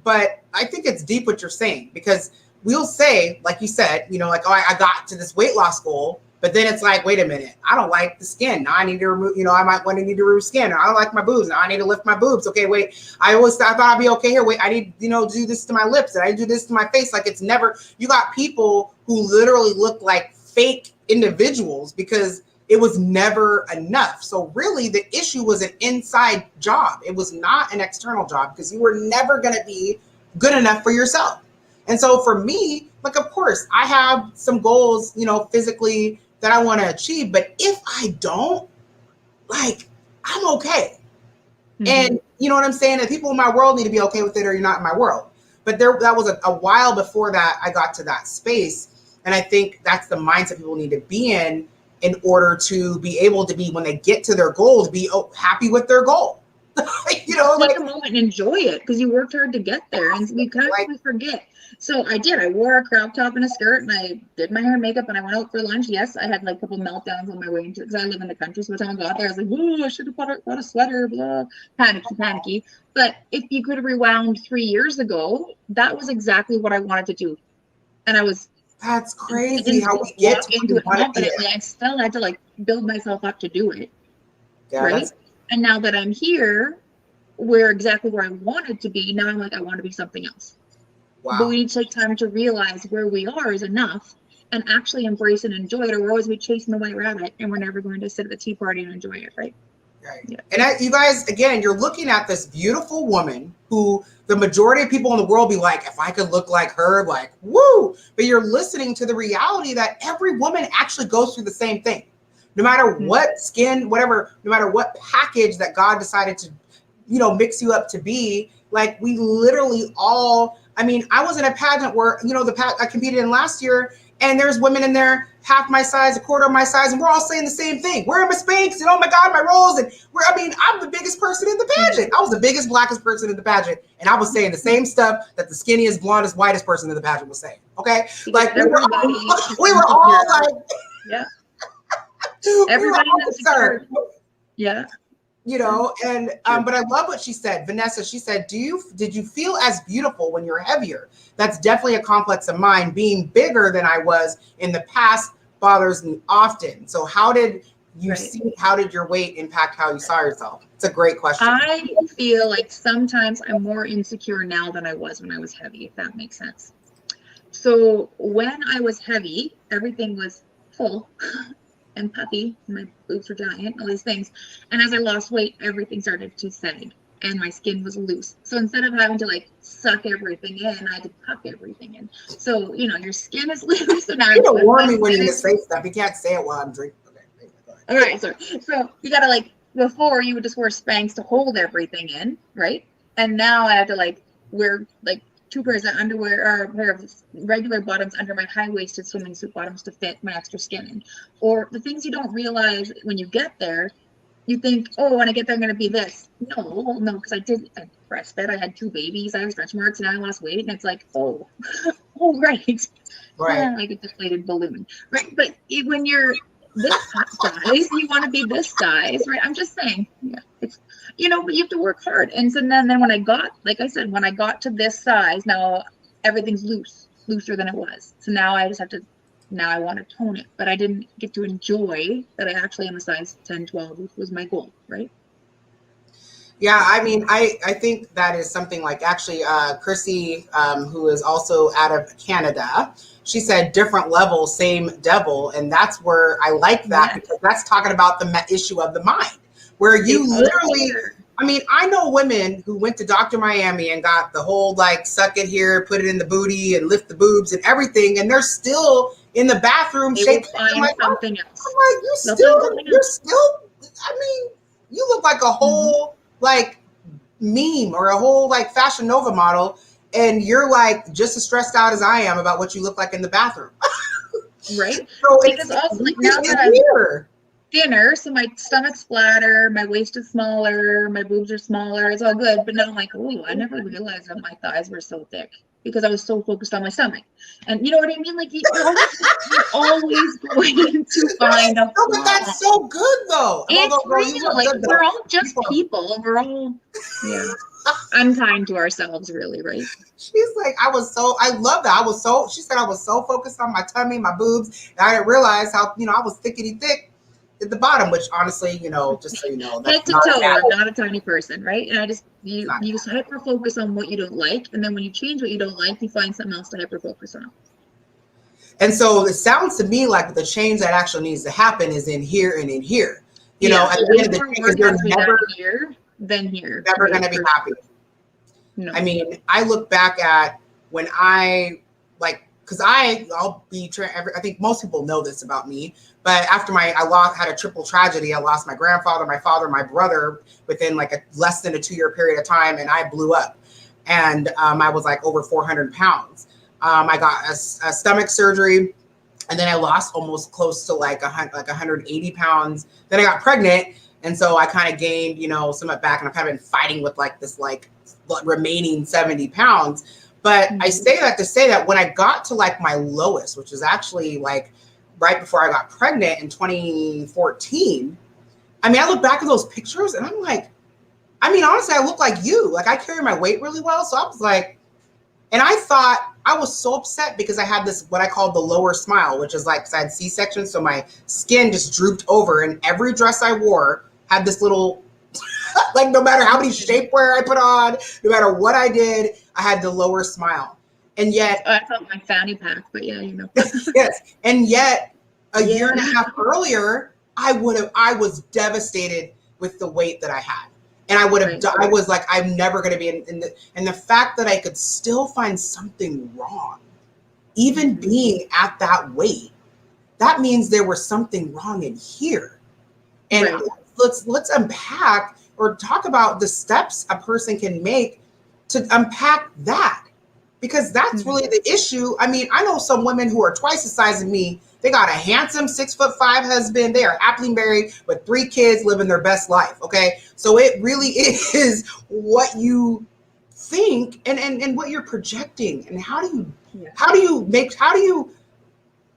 But I think it's deep what you're saying, because we'll say, like you said, like, oh, I got to this weight loss goal, But then it's like, wait a minute, I don't like the skin. Now I need to remove, I might want to need to remove skin. I don't like my boobs. Now I need to lift my boobs. Okay, wait, I thought I'd be okay here. Wait, I need, do this to my lips and I do this to my face. Like it's never, you got people who literally look like fake individuals because it was never enough. So really the issue was an inside job. It was not an external job because you were never going to be good enough for yourself. And so for me, like, of course, I have some goals, physically that I want to achieve. But if I don't, like, I'm okay. Mm-hmm. And you know what I'm saying? And people in my world need to be okay with it or you're not in my world. But that was a while before that I got to that space. And I think that's the mindset people need to be in order to be able to be, when they get to their goal, to be happy with their goal. Take a moment and enjoy it because you worked hard to get there. And we constantly forget. So I did. I wore a crop top and a skirt and I did my hair and makeup and I went out for lunch. Yes, I had like a couple meltdowns on my way into it because I live in the country. So by the time I got there, I was like, oh, I should have bought a sweater, blah, panicky. But if you could have rewound 3 years ago, that was exactly what I wanted to do. And that's crazy how we get into it confidently. I still had to like build myself up to do it. Yeah, right. And now that I'm here, where I wanted to be, now I'm like, I want to be something else. Wow. But we need to take time to realize where we are is enough and actually embrace and enjoy it, or we'll always be chasing the white rabbit and we're never going to sit at the tea party and enjoy it, right? Right. Yeah. And you guys, again, you're looking at this beautiful woman who the majority of people in the world be like, if I could look like her, like, woo. But you're listening to the reality that every woman actually goes through the same thing. No matter what skin, whatever, no matter what package that God decided to, mix you up to be, like we literally all, I mean, I was in a pageant where, I competed in last year and there's women in there half my size, a quarter of my size, and we're all saying the same thing. Where are my Spanx? And oh my God, my rolls. And I'm the biggest person in the pageant. I was the biggest, blackest person in the pageant. And I was saying the same stuff that the skinniest, blondest, whitest person in the pageant was saying. Okay. Like we were all like, yeah. Everybody knows concerned. Yeah. And but I love what she said. Vanessa, she said, did you feel as beautiful when you're heavier? That's definitely a complex of mine. Being bigger than I was in the past bothers me often. So how did you see, how did your weight impact how you saw yourself? It's a great question. I feel like sometimes I'm more insecure now than I was when I was heavy, if that makes sense. So when I was heavy, everything was full and puffy, my boobs were giant, all these things. And as I lost weight, everything started to sag and my skin was loose. So instead of having to like suck everything in, I had to tuck everything in. So, your skin is loose. So now you don't warn me when you say stuff. You can't say it while I'm drinking. Okay. All right. So you got to before you would just wear Spanx to hold everything in, right? And now I have to wear 2 pairs of underwear or a pair of regular bottoms under my high-waisted swimming suit bottoms to fit my extra skin in. Or the things you don't realize when you get there, you think, oh, when I get there, I'm going to be this. No, because I breastfed. I had 2 babies. I have stretch marks, and I lost weight. And it's like, oh, right. Yeah, like a deflated balloon. Right. But when you're this size, you want to be this size, right? I'm just saying, yeah, it's, but you have to work hard. And so then when I got, like I said, when I got to this size, now everything's looser than it was. So now I just have to, now I want to tone it, but I didn't get to enjoy that I actually am a size 10, 12, which was my goal, right? Yeah, I mean, I think that is something like actually Chrissy, who is also out of Canada, she said different level, same devil. And that's where I like that because that's talking about the issue of the mind, where you literally, I mean, I know women who went to Dr. Miami and got the whole suck it here, put it in the booty and lift the boobs and everything. And they're still in the bathroom shaking something else. I'm like, you're still, I mean, you look like a whole meme or a whole Fashion Nova model. And you're just as stressed out as I am about what you look like in the bathroom. Right. So because also now that I'm thinner, so my stomach's flatter, my waist is smaller, my boobs are smaller, it's all good. But now I'm like, oh, I never realized that my thighs were so thick because I was so focused on my stomach. And you know what I mean? Like you're always going to find a flaw. But that's so good though. It's real. We're all just people. We're all unkind to ourselves, really, right? She's like, I love that. She said I was so focused on my tummy, my boobs, that I didn't realize how, I was thickety thick at the bottom, which honestly, just so you know, Head that's to not toe, bad. I'm not a tiny person, right? And I just, you hyper focus on what you don't like. And then when you change what you don't like, you find something else to hyper focus on. And so it sounds to me like the change that actually needs to happen is in here and in here. At the end of the day, because you're never here than here. Never going to be happy. No. I mean, I look back at when I because I think most people know this about me, but after I had a triple tragedy. I lost my grandfather, my father, my brother within less than a 2-year period of time, and I blew up. And I was over 400 pounds. I got a stomach surgery, and then I lost almost close to 180 pounds. Then I got pregnant, and so I kind of gained, some of it back, and I've kind of been fighting with this remaining 70 pounds. But I say that to say that when I got to my lowest, which is actually right before I got pregnant in 2014, I mean, I look back at those pictures and I'm like, I mean, honestly, I look like you. I carry my weight really well. So I was and I thought I was so upset because I had this, what I call the lower smile, which is because I had C-section. So my skin just drooped over, and every dress I wore had this little, no matter how many shapewear I put on, no matter what I did, I had the lower smile. And yet, I felt my fanny pack, but yeah, yes. And yet a year and a half earlier, I was devastated with the weight that I had. And I would have, I was I'm never going to be and the fact that I could still find something wrong, even being at that weight, that means there was something wrong in here. And let's unpack or talk about the steps a person can make to unpack that, because that's really the issue. I mean, I know some women who are twice the size of me. They got a handsome 6'5" husband. They are happily married with 3 kids, living their best life. Okay. So it really is what you think and what you're projecting. And how do you,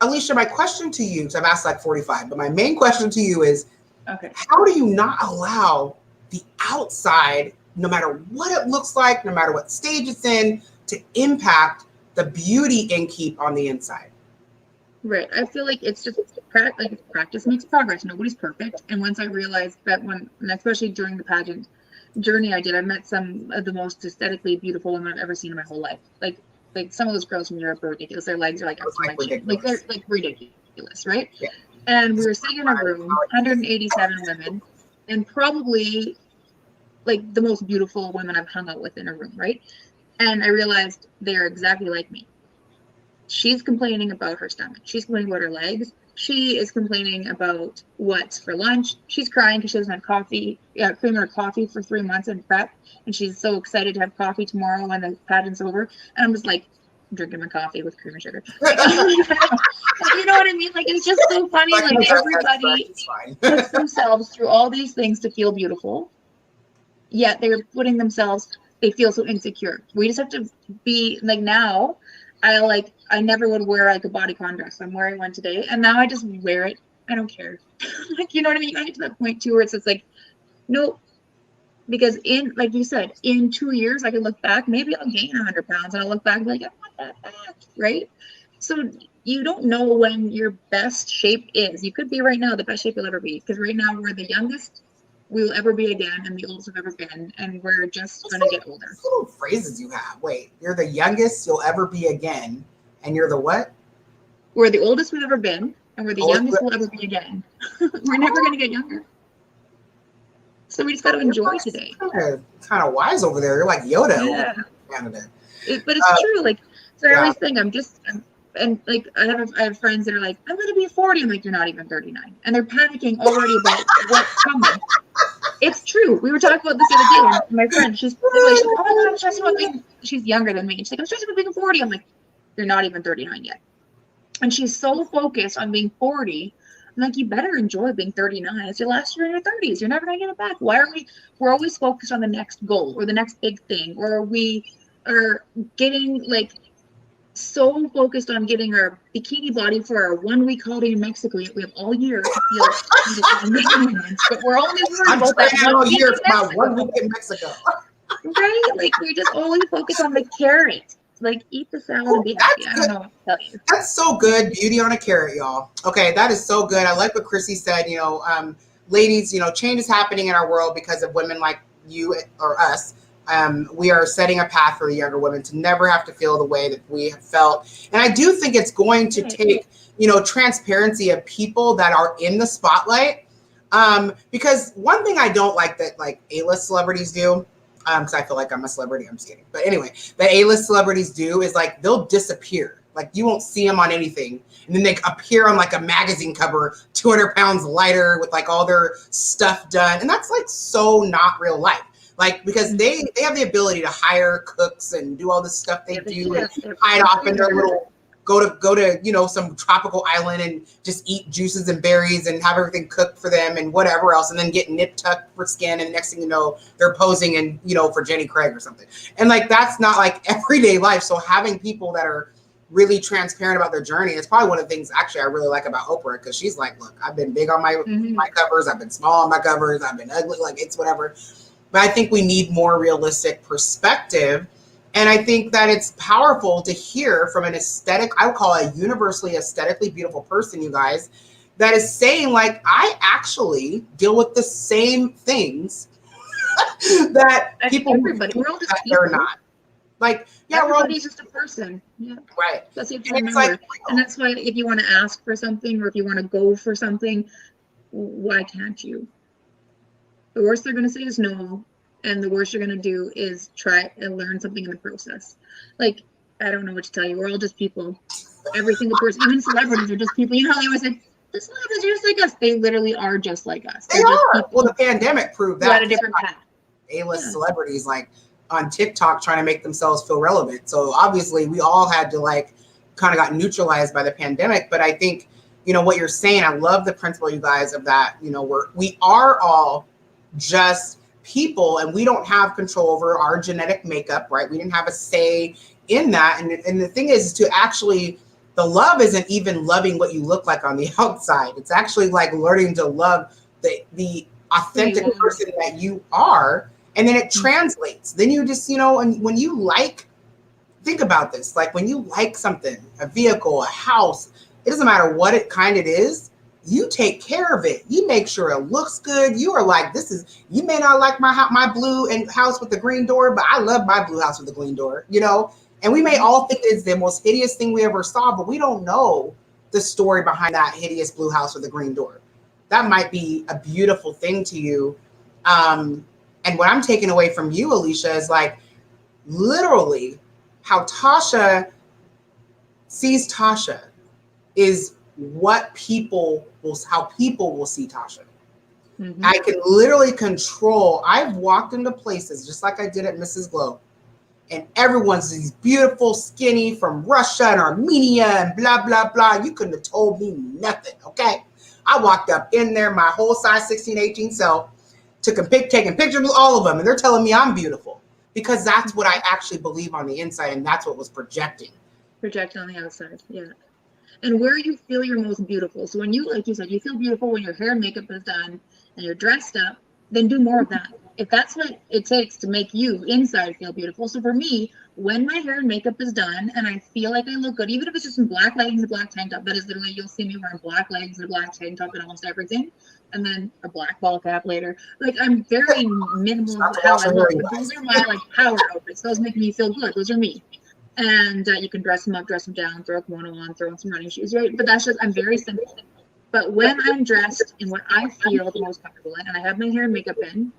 Alicia, my question to you, because I've asked 45, but my main question to you is, how do you not allow the outside, no matter what it looks like, no matter what stage it's in, to impact the beauty and keep on the inside? Right. I feel like it's just practice makes progress. Nobody's perfect. And once I realized that and especially during the pageant journey I did, I met some of the most aesthetically beautiful women I've ever seen in my whole life. Like some of those girls from Europe are ridiculous. Their legs are up to my chin. They're ridiculous, right? Yeah. And we were sitting in a room, 187 women, and probably the most beautiful women I've hung out with in a room, right? And I realized they're exactly like me. She's complaining about her stomach. She's complaining about her legs. She is complaining about what's for lunch. She's crying because she doesn't have coffee, cream or coffee for 3 months in prep. And she's so excited to have coffee tomorrow when the pageant's over. And I'm just drinking my coffee with cream and sugar. You know what I mean? It's just so funny. Everybody puts themselves through all these things to feel beautiful. Yet they're putting themselves, they feel so insecure. We just have to be now. I never would wear a bodycon dress. I'm wearing one today, and now I just wear it. I don't care. You know what I mean? I get to that point too where it's nope. Because like you said, in 2 years I can look back. Maybe I'll gain 100 pounds, and I'll look back and be I want that back, right? So you don't know when your best shape is. You could be right now the best shape you'll ever be, because right now we're the youngest we'll ever be again, and the oldest we've ever been, and we're just going to get older. Little phrases you have. Wait, you're the youngest you'll ever be again, and you're the what? We're the oldest we've ever been, and we're the youngest we'll ever be again. We're never going to get younger. So we just got to enjoy today. Kind of wise over there. You're like Yoda. Yeah. Canada. But it's true. So I always think I have friends that are I'm going to be 40. I'm you're not even 39. And they're panicking already about what's coming. It's true. We were talking about this the other day. And my friend, she's oh my God, I'm stressing about being, she's younger than me. She's I'm stressing about being 40. I'm you're not even 39 yet. And she's so focused on being 40. I'm you better enjoy being 39. It's your last year in your 30s. You're never going to get it back. Why are we're always focused on the next goal or the next big thing, or we are getting so focused on getting our bikini body for our 1 week holiday in Mexico. We have all year to feel but we're only worried about that 1 week in Mexico. 1 week in Mexico. Right? Like we just always focus on the carrot. Like eat the salad and be happy. I don't know what to tell you. That's so good. Beauty on a carrot, y'all. Okay, that is so good. I like what Chrissy said. Ladies, change is happening in our world because of women like you or us. We are setting a path for the younger women to never have to feel the way that we have felt. And I do think it's going to take, transparency of people that are in the spotlight. Because one thing I don't like that like A-list celebrities do, because I feel like I'm a celebrity, I'm just kidding. But anyway, that A-list celebrities do is like they'll disappear. Like you won't see them on anything. And then they appear on like a magazine cover, 200 pounds lighter with like all their stuff done. And that's like so not real life. Like, because they have the ability to hire cooks and do all this stuff they do and hide off in their little, go to, some tropical island and just eat juices and berries and have everything cooked for them and whatever else. And then get nip tucked for skin. And the next thing you know, they're posing and, for Jenny Craig or something. And like, that's not like everyday life. So having people that are really transparent about their journey is probably one of the things actually I really like about Oprah, because she's like, look, I've been big on my covers. I've been small on my covers. I've been ugly. Like it's whatever. But I think we need more realistic perspective. And I think that it's powerful to hear from an aesthetic, I would call a universally aesthetically beautiful person, you guys, that is saying like, I actually deal with the same things that people everybody, we're all just people. They're not. Like, yeah, everybody's just a person. Yeah. Right. That's what you have to remember. Like, and that's why if you want to ask for something or if you want to go for something, why can't you? The worst they're going to say is no. And the worst you're going to do is try and learn something in the process. Like, I don't know what to tell you. We're all just people. Every single person, even celebrities are just people. You know how they always say, the celebrities are just like us. They literally are just like us. They are. Well, the pandemic proved that. At a different path. A-list celebrities like on TikTok trying to make themselves feel relevant. So obviously we all had to like kind of got neutralized by the pandemic. But I think, what you're saying, I love the principle, you guys, of that, we are all just people and we don't have control over our genetic makeup, right? We didn't have a say in that. And the thing is to actually, the love isn't even loving what you look like on the outside. It's actually like learning to love the authentic person that you are. And then it translates. Then you just, and when you like, think about this, like when you like something, a vehicle, a house, it doesn't matter what it is, you take care of it. You make sure it looks good. You are like, you may not like my blue and house with the green door, but I love my blue house with the green door, and we may all think it's the most hideous thing we ever saw, but we don't know the story behind that hideous blue house with the green door. That might be a beautiful thing to you. And what I'm taking away from you, Alicia, is like literally how Tasha sees Tasha is how people will see Tasha. Mm-hmm. I can literally control. I've walked into places just like I did at Mrs. Glow, and everyone's these beautiful, skinny from Russia and Armenia and blah, blah, blah. You couldn't have told me nothing, okay? I walked up in there, my whole size 16, 18 self, taking pictures with all of them, and they're telling me I'm beautiful because that's what I actually believe on the inside, and that's what was projecting. Project on the outside, yeah. And where you feel you're most beautiful. So when you, like you said, you feel beautiful when your hair and makeup is done and you're dressed up, then do more of that. If that's what it takes to make you inside feel beautiful. So for me, when my hair and makeup is done and I feel like I look good, even if it's just in black leggings and black tank top, that is literally, you'll see me wearing black leggings and a black tank top and almost everything. And then a black ball cap later. Like I'm very minimal with how I look. Those are my like power outfits. Those make me feel good. Those are me. And you can dress them up, dress them down, throw a kimono on, throw on some running shoes, right? But that's just, I'm very simple. But when I'm dressed in what I feel the most comfortable in, and I have my hair and makeup in,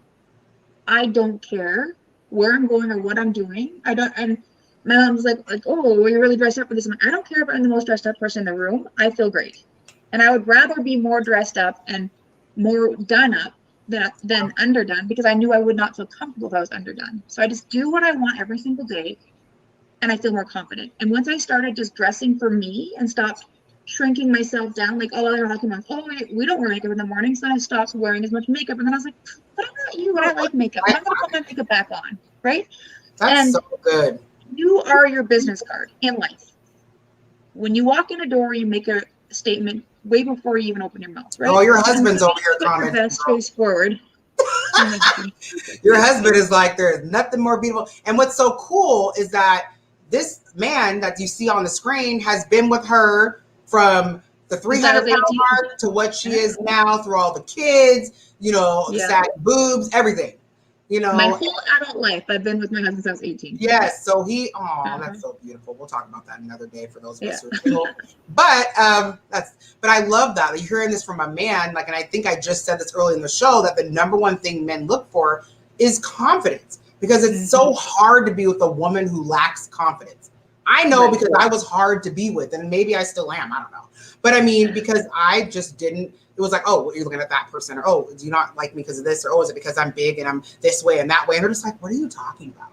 I don't care where I'm going or what I'm doing. And my mom's like, oh, well, you're really dressed up for this. I don't care if I'm the most dressed up person in the room. I feel great. And I would rather be more dressed up and more done up than underdone, because I knew I would not feel comfortable if I was underdone. So I just do what I want every single day. And I feel more confident. And once I started just dressing for me and stopped shrinking myself down, like, oh, they're talking about, oh, we don't wear makeup in the morning, so I stopped wearing as much makeup. And then I was like, but I'm not you, but I like makeup. I'm gonna put my makeup back on, right? That's so good. You are your business card in life. When you walk in a door, you make a statement way before you even open your mouth, right? Oh, your husband's over here commenting. Best face forward. Your husband is like, there's nothing more beautiful. And what's so cool is that this man that you see on the screen has been with her from the 300-pound mark to what she is now, through all the kids, the sad boobs, everything. My whole adult life, I've been with my husband since I was 18. Yes. So that's so beautiful. We'll talk about that another day for those of us who are single. But I love that you're hearing this from a man. Like, and I think I just said this early in the show, that the number one thing men look for is confidence, because it's so hard to be with a woman who lacks confidence. I know, because I was hard to be with, and maybe I still am. I don't know. But I mean, because I just didn't. It was like, oh, you're looking at that person, or oh, do you not like me because of this, or oh, is it because I'm big and I'm this way and that way? And they're just like, what are you talking about?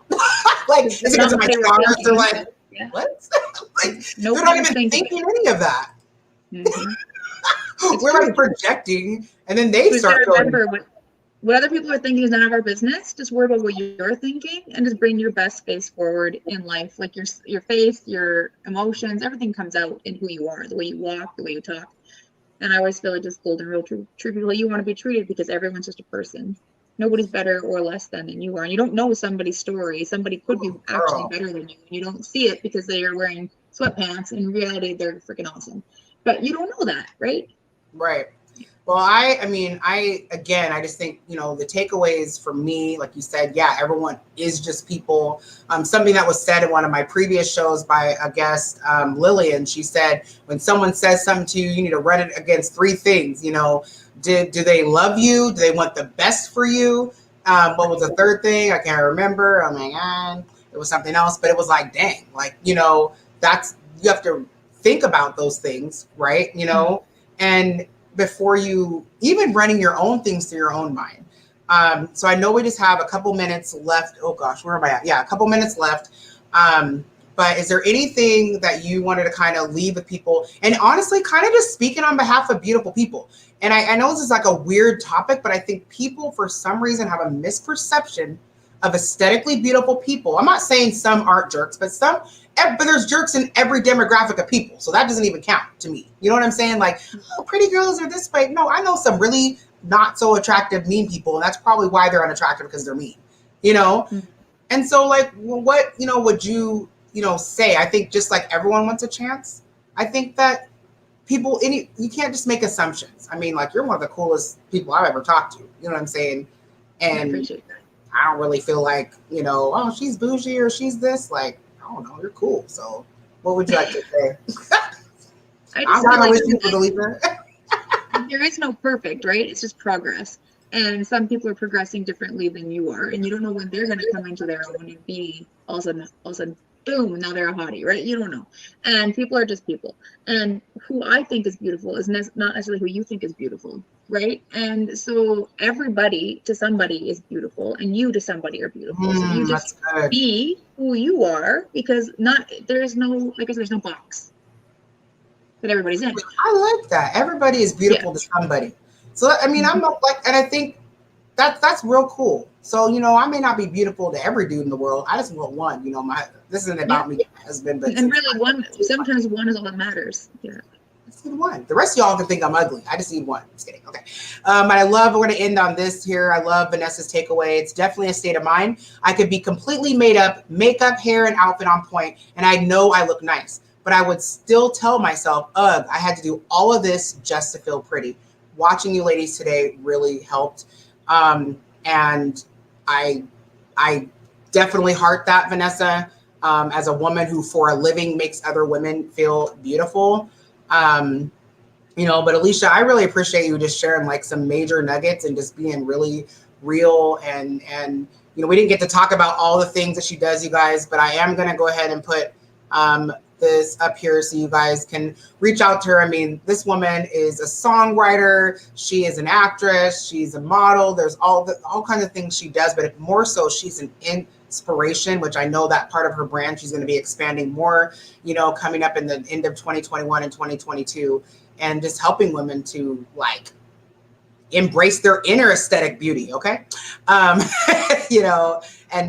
Like, is it because of my scars? They're like, what? Like, they're not even thinking any of that. We're like projecting, and then they start going. What other people are thinking is none of our business. Just worry about what you're thinking, and just bring your best face forward in life. Like your face, your emotions, everything comes out in who you are, the way you walk, the way you talk. And I always feel like just golden rule, treat people you want to be treated, because everyone's just a person. Nobody's better or less than you are. And you don't know somebody's story. Somebody could be actually better than you. And you don't see it because they are wearing sweatpants. In reality, they're freaking awesome. But you don't know that, right? Right. Well, I just think, the takeaways for me, like you said, everyone is just people. Something that was said in one of my previous shows by a guest, Lillian, she said, when someone says something to you, you need to run it against three things. Do they love you? Do they want the best for you? What was the third thing? I can't remember. Oh my God, it was something else, but it was like, dang, like, you have to think about those things, right? And before you even running your own things through your own mind. So I know we just have a couple minutes left. Oh gosh, where am I at? Yeah, a couple minutes left. But is there anything that you wanted to kind of leave with people? And honestly, kind of just speaking on behalf of beautiful people. And I know this is like a weird topic, but I think people for some reason have a misperception of aesthetically beautiful people. I'm not saying some aren't jerks, but there's jerks in every demographic of people. So that doesn't even count to me. You know what I'm saying? Like, oh, pretty girls are this way. No, I know some really not so attractive, mean people. And that's probably why they're unattractive, because they're mean, And so like, what, would you, say? I think just like everyone wants a chance. I think that you can't just make assumptions. I mean, like, you're one of the coolest people I've ever talked to. You know what I'm saying? And I appreciate that. I don't really feel like, oh, she's bougie or she's this. Like, I don't know, you're cool. So what would you like to say? I'm not always people to leave her. There is no perfect, right? It's just progress. And some people are progressing differently than you are. And you don't know when they're going to come into their own and be all of a sudden, boom, now they're a hottie, right? You don't know. And people are just people. And who I think is beautiful is not necessarily who you think is beautiful, right? And so everybody to somebody is beautiful, and you to somebody are beautiful. So you just be who you are, because there's no box that everybody's in. I like that. Everybody is beautiful to somebody. So, I mean, I'm not like, and I think that's real cool. So, I may not be beautiful to every dude in the world. I just want one, this isn't about me, my husband, but and really sometimes one is all that matters. Yeah. I just need one. The rest of y'all can think I'm ugly. I just need one. Just kidding. Okay. But we're going to end on this here. I love Vanessa's takeaway. It's definitely a state of mind. I could be completely made up, makeup, hair, and outfit on point, and I know I look nice, but I would still tell myself, ugh, I had to do all of this just to feel pretty. Watching you ladies today really helped. And I definitely heart that, Vanessa, as a woman who for a living makes other women feel beautiful. But Alicia, I really appreciate you just sharing like some major nuggets and just being really real. And we didn't get to talk about all the things that she does, you guys, but I am going to go ahead and put this up here so you guys can reach out to her. I mean, this woman is a songwriter. She is an actress. She's a model. There's all kinds of things she does, but more so she's an inspiration, which I know that part of her brand, she's going to be expanding more, coming up in the end of 2021 and 2022, and just helping women to like embrace their inner aesthetic beauty. Okay. And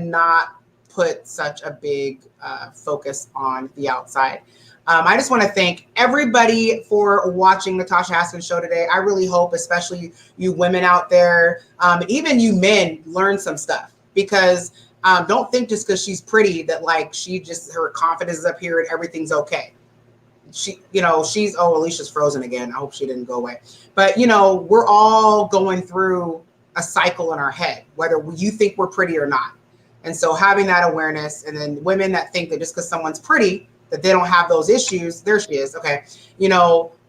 not put such a big focus on the outside. I just want to thank everybody for watching the Tasha Haskins show today. I really hope, especially you women out there, even you men, learn some stuff, because don't think just because she's pretty that like her confidence is up here and everything's okay. Alicia's frozen again. I hope she didn't go away. But we're all going through a cycle in our head, whether you think we're pretty or not. And so having that awareness, and then women that think that just because someone's pretty, that they don't have those issues. There she is. Okay.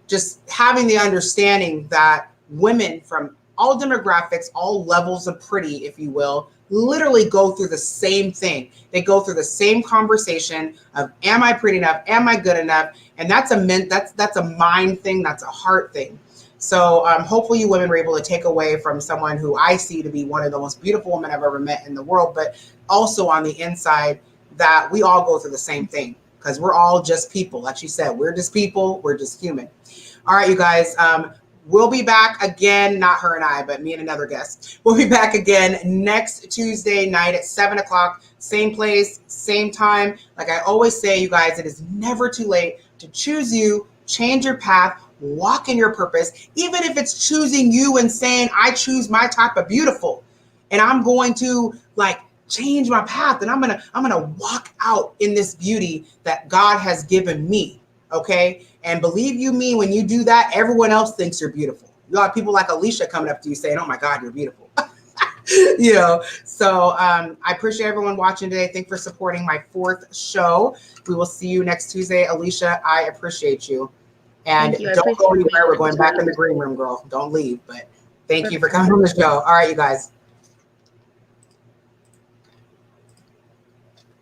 Just having the understanding that women from all demographics, all levels of pretty, if you will, literally go through the same thing. They go through the same conversation of, am I pretty enough? Am I good enough? And that's a mind thing. That's a heart thing. So hopefully you women were able to take away from someone who I see to be one of the most beautiful women I've ever met in the world, but also on the inside that we all go through the same thing, because we're all just people. Like she said, we're just people. We're just human. All right, you guys. We'll be back again, not her and I, but me and another guest. We'll be back again next Tuesday night at 7 o'clock, same place, same time. Like I always say, you guys, it is never too late to choose you, change your path, walk in your purpose, even if it's choosing you and saying, I choose my type of beautiful, and I'm going to change my path, and I'm gonna walk out in this beauty that God has given me. Okay. And believe you me, when you do that, everyone else thinks you're beautiful. You have people like Alicia coming up to you saying, oh my God, you're beautiful. So I appreciate everyone watching today. Thanks for supporting my 4th show. We will see you next Tuesday. Alicia, I appreciate you. And don't go anywhere. We're going back in the green room, girl. Don't leave. But thank you for coming on the show. All right, you guys.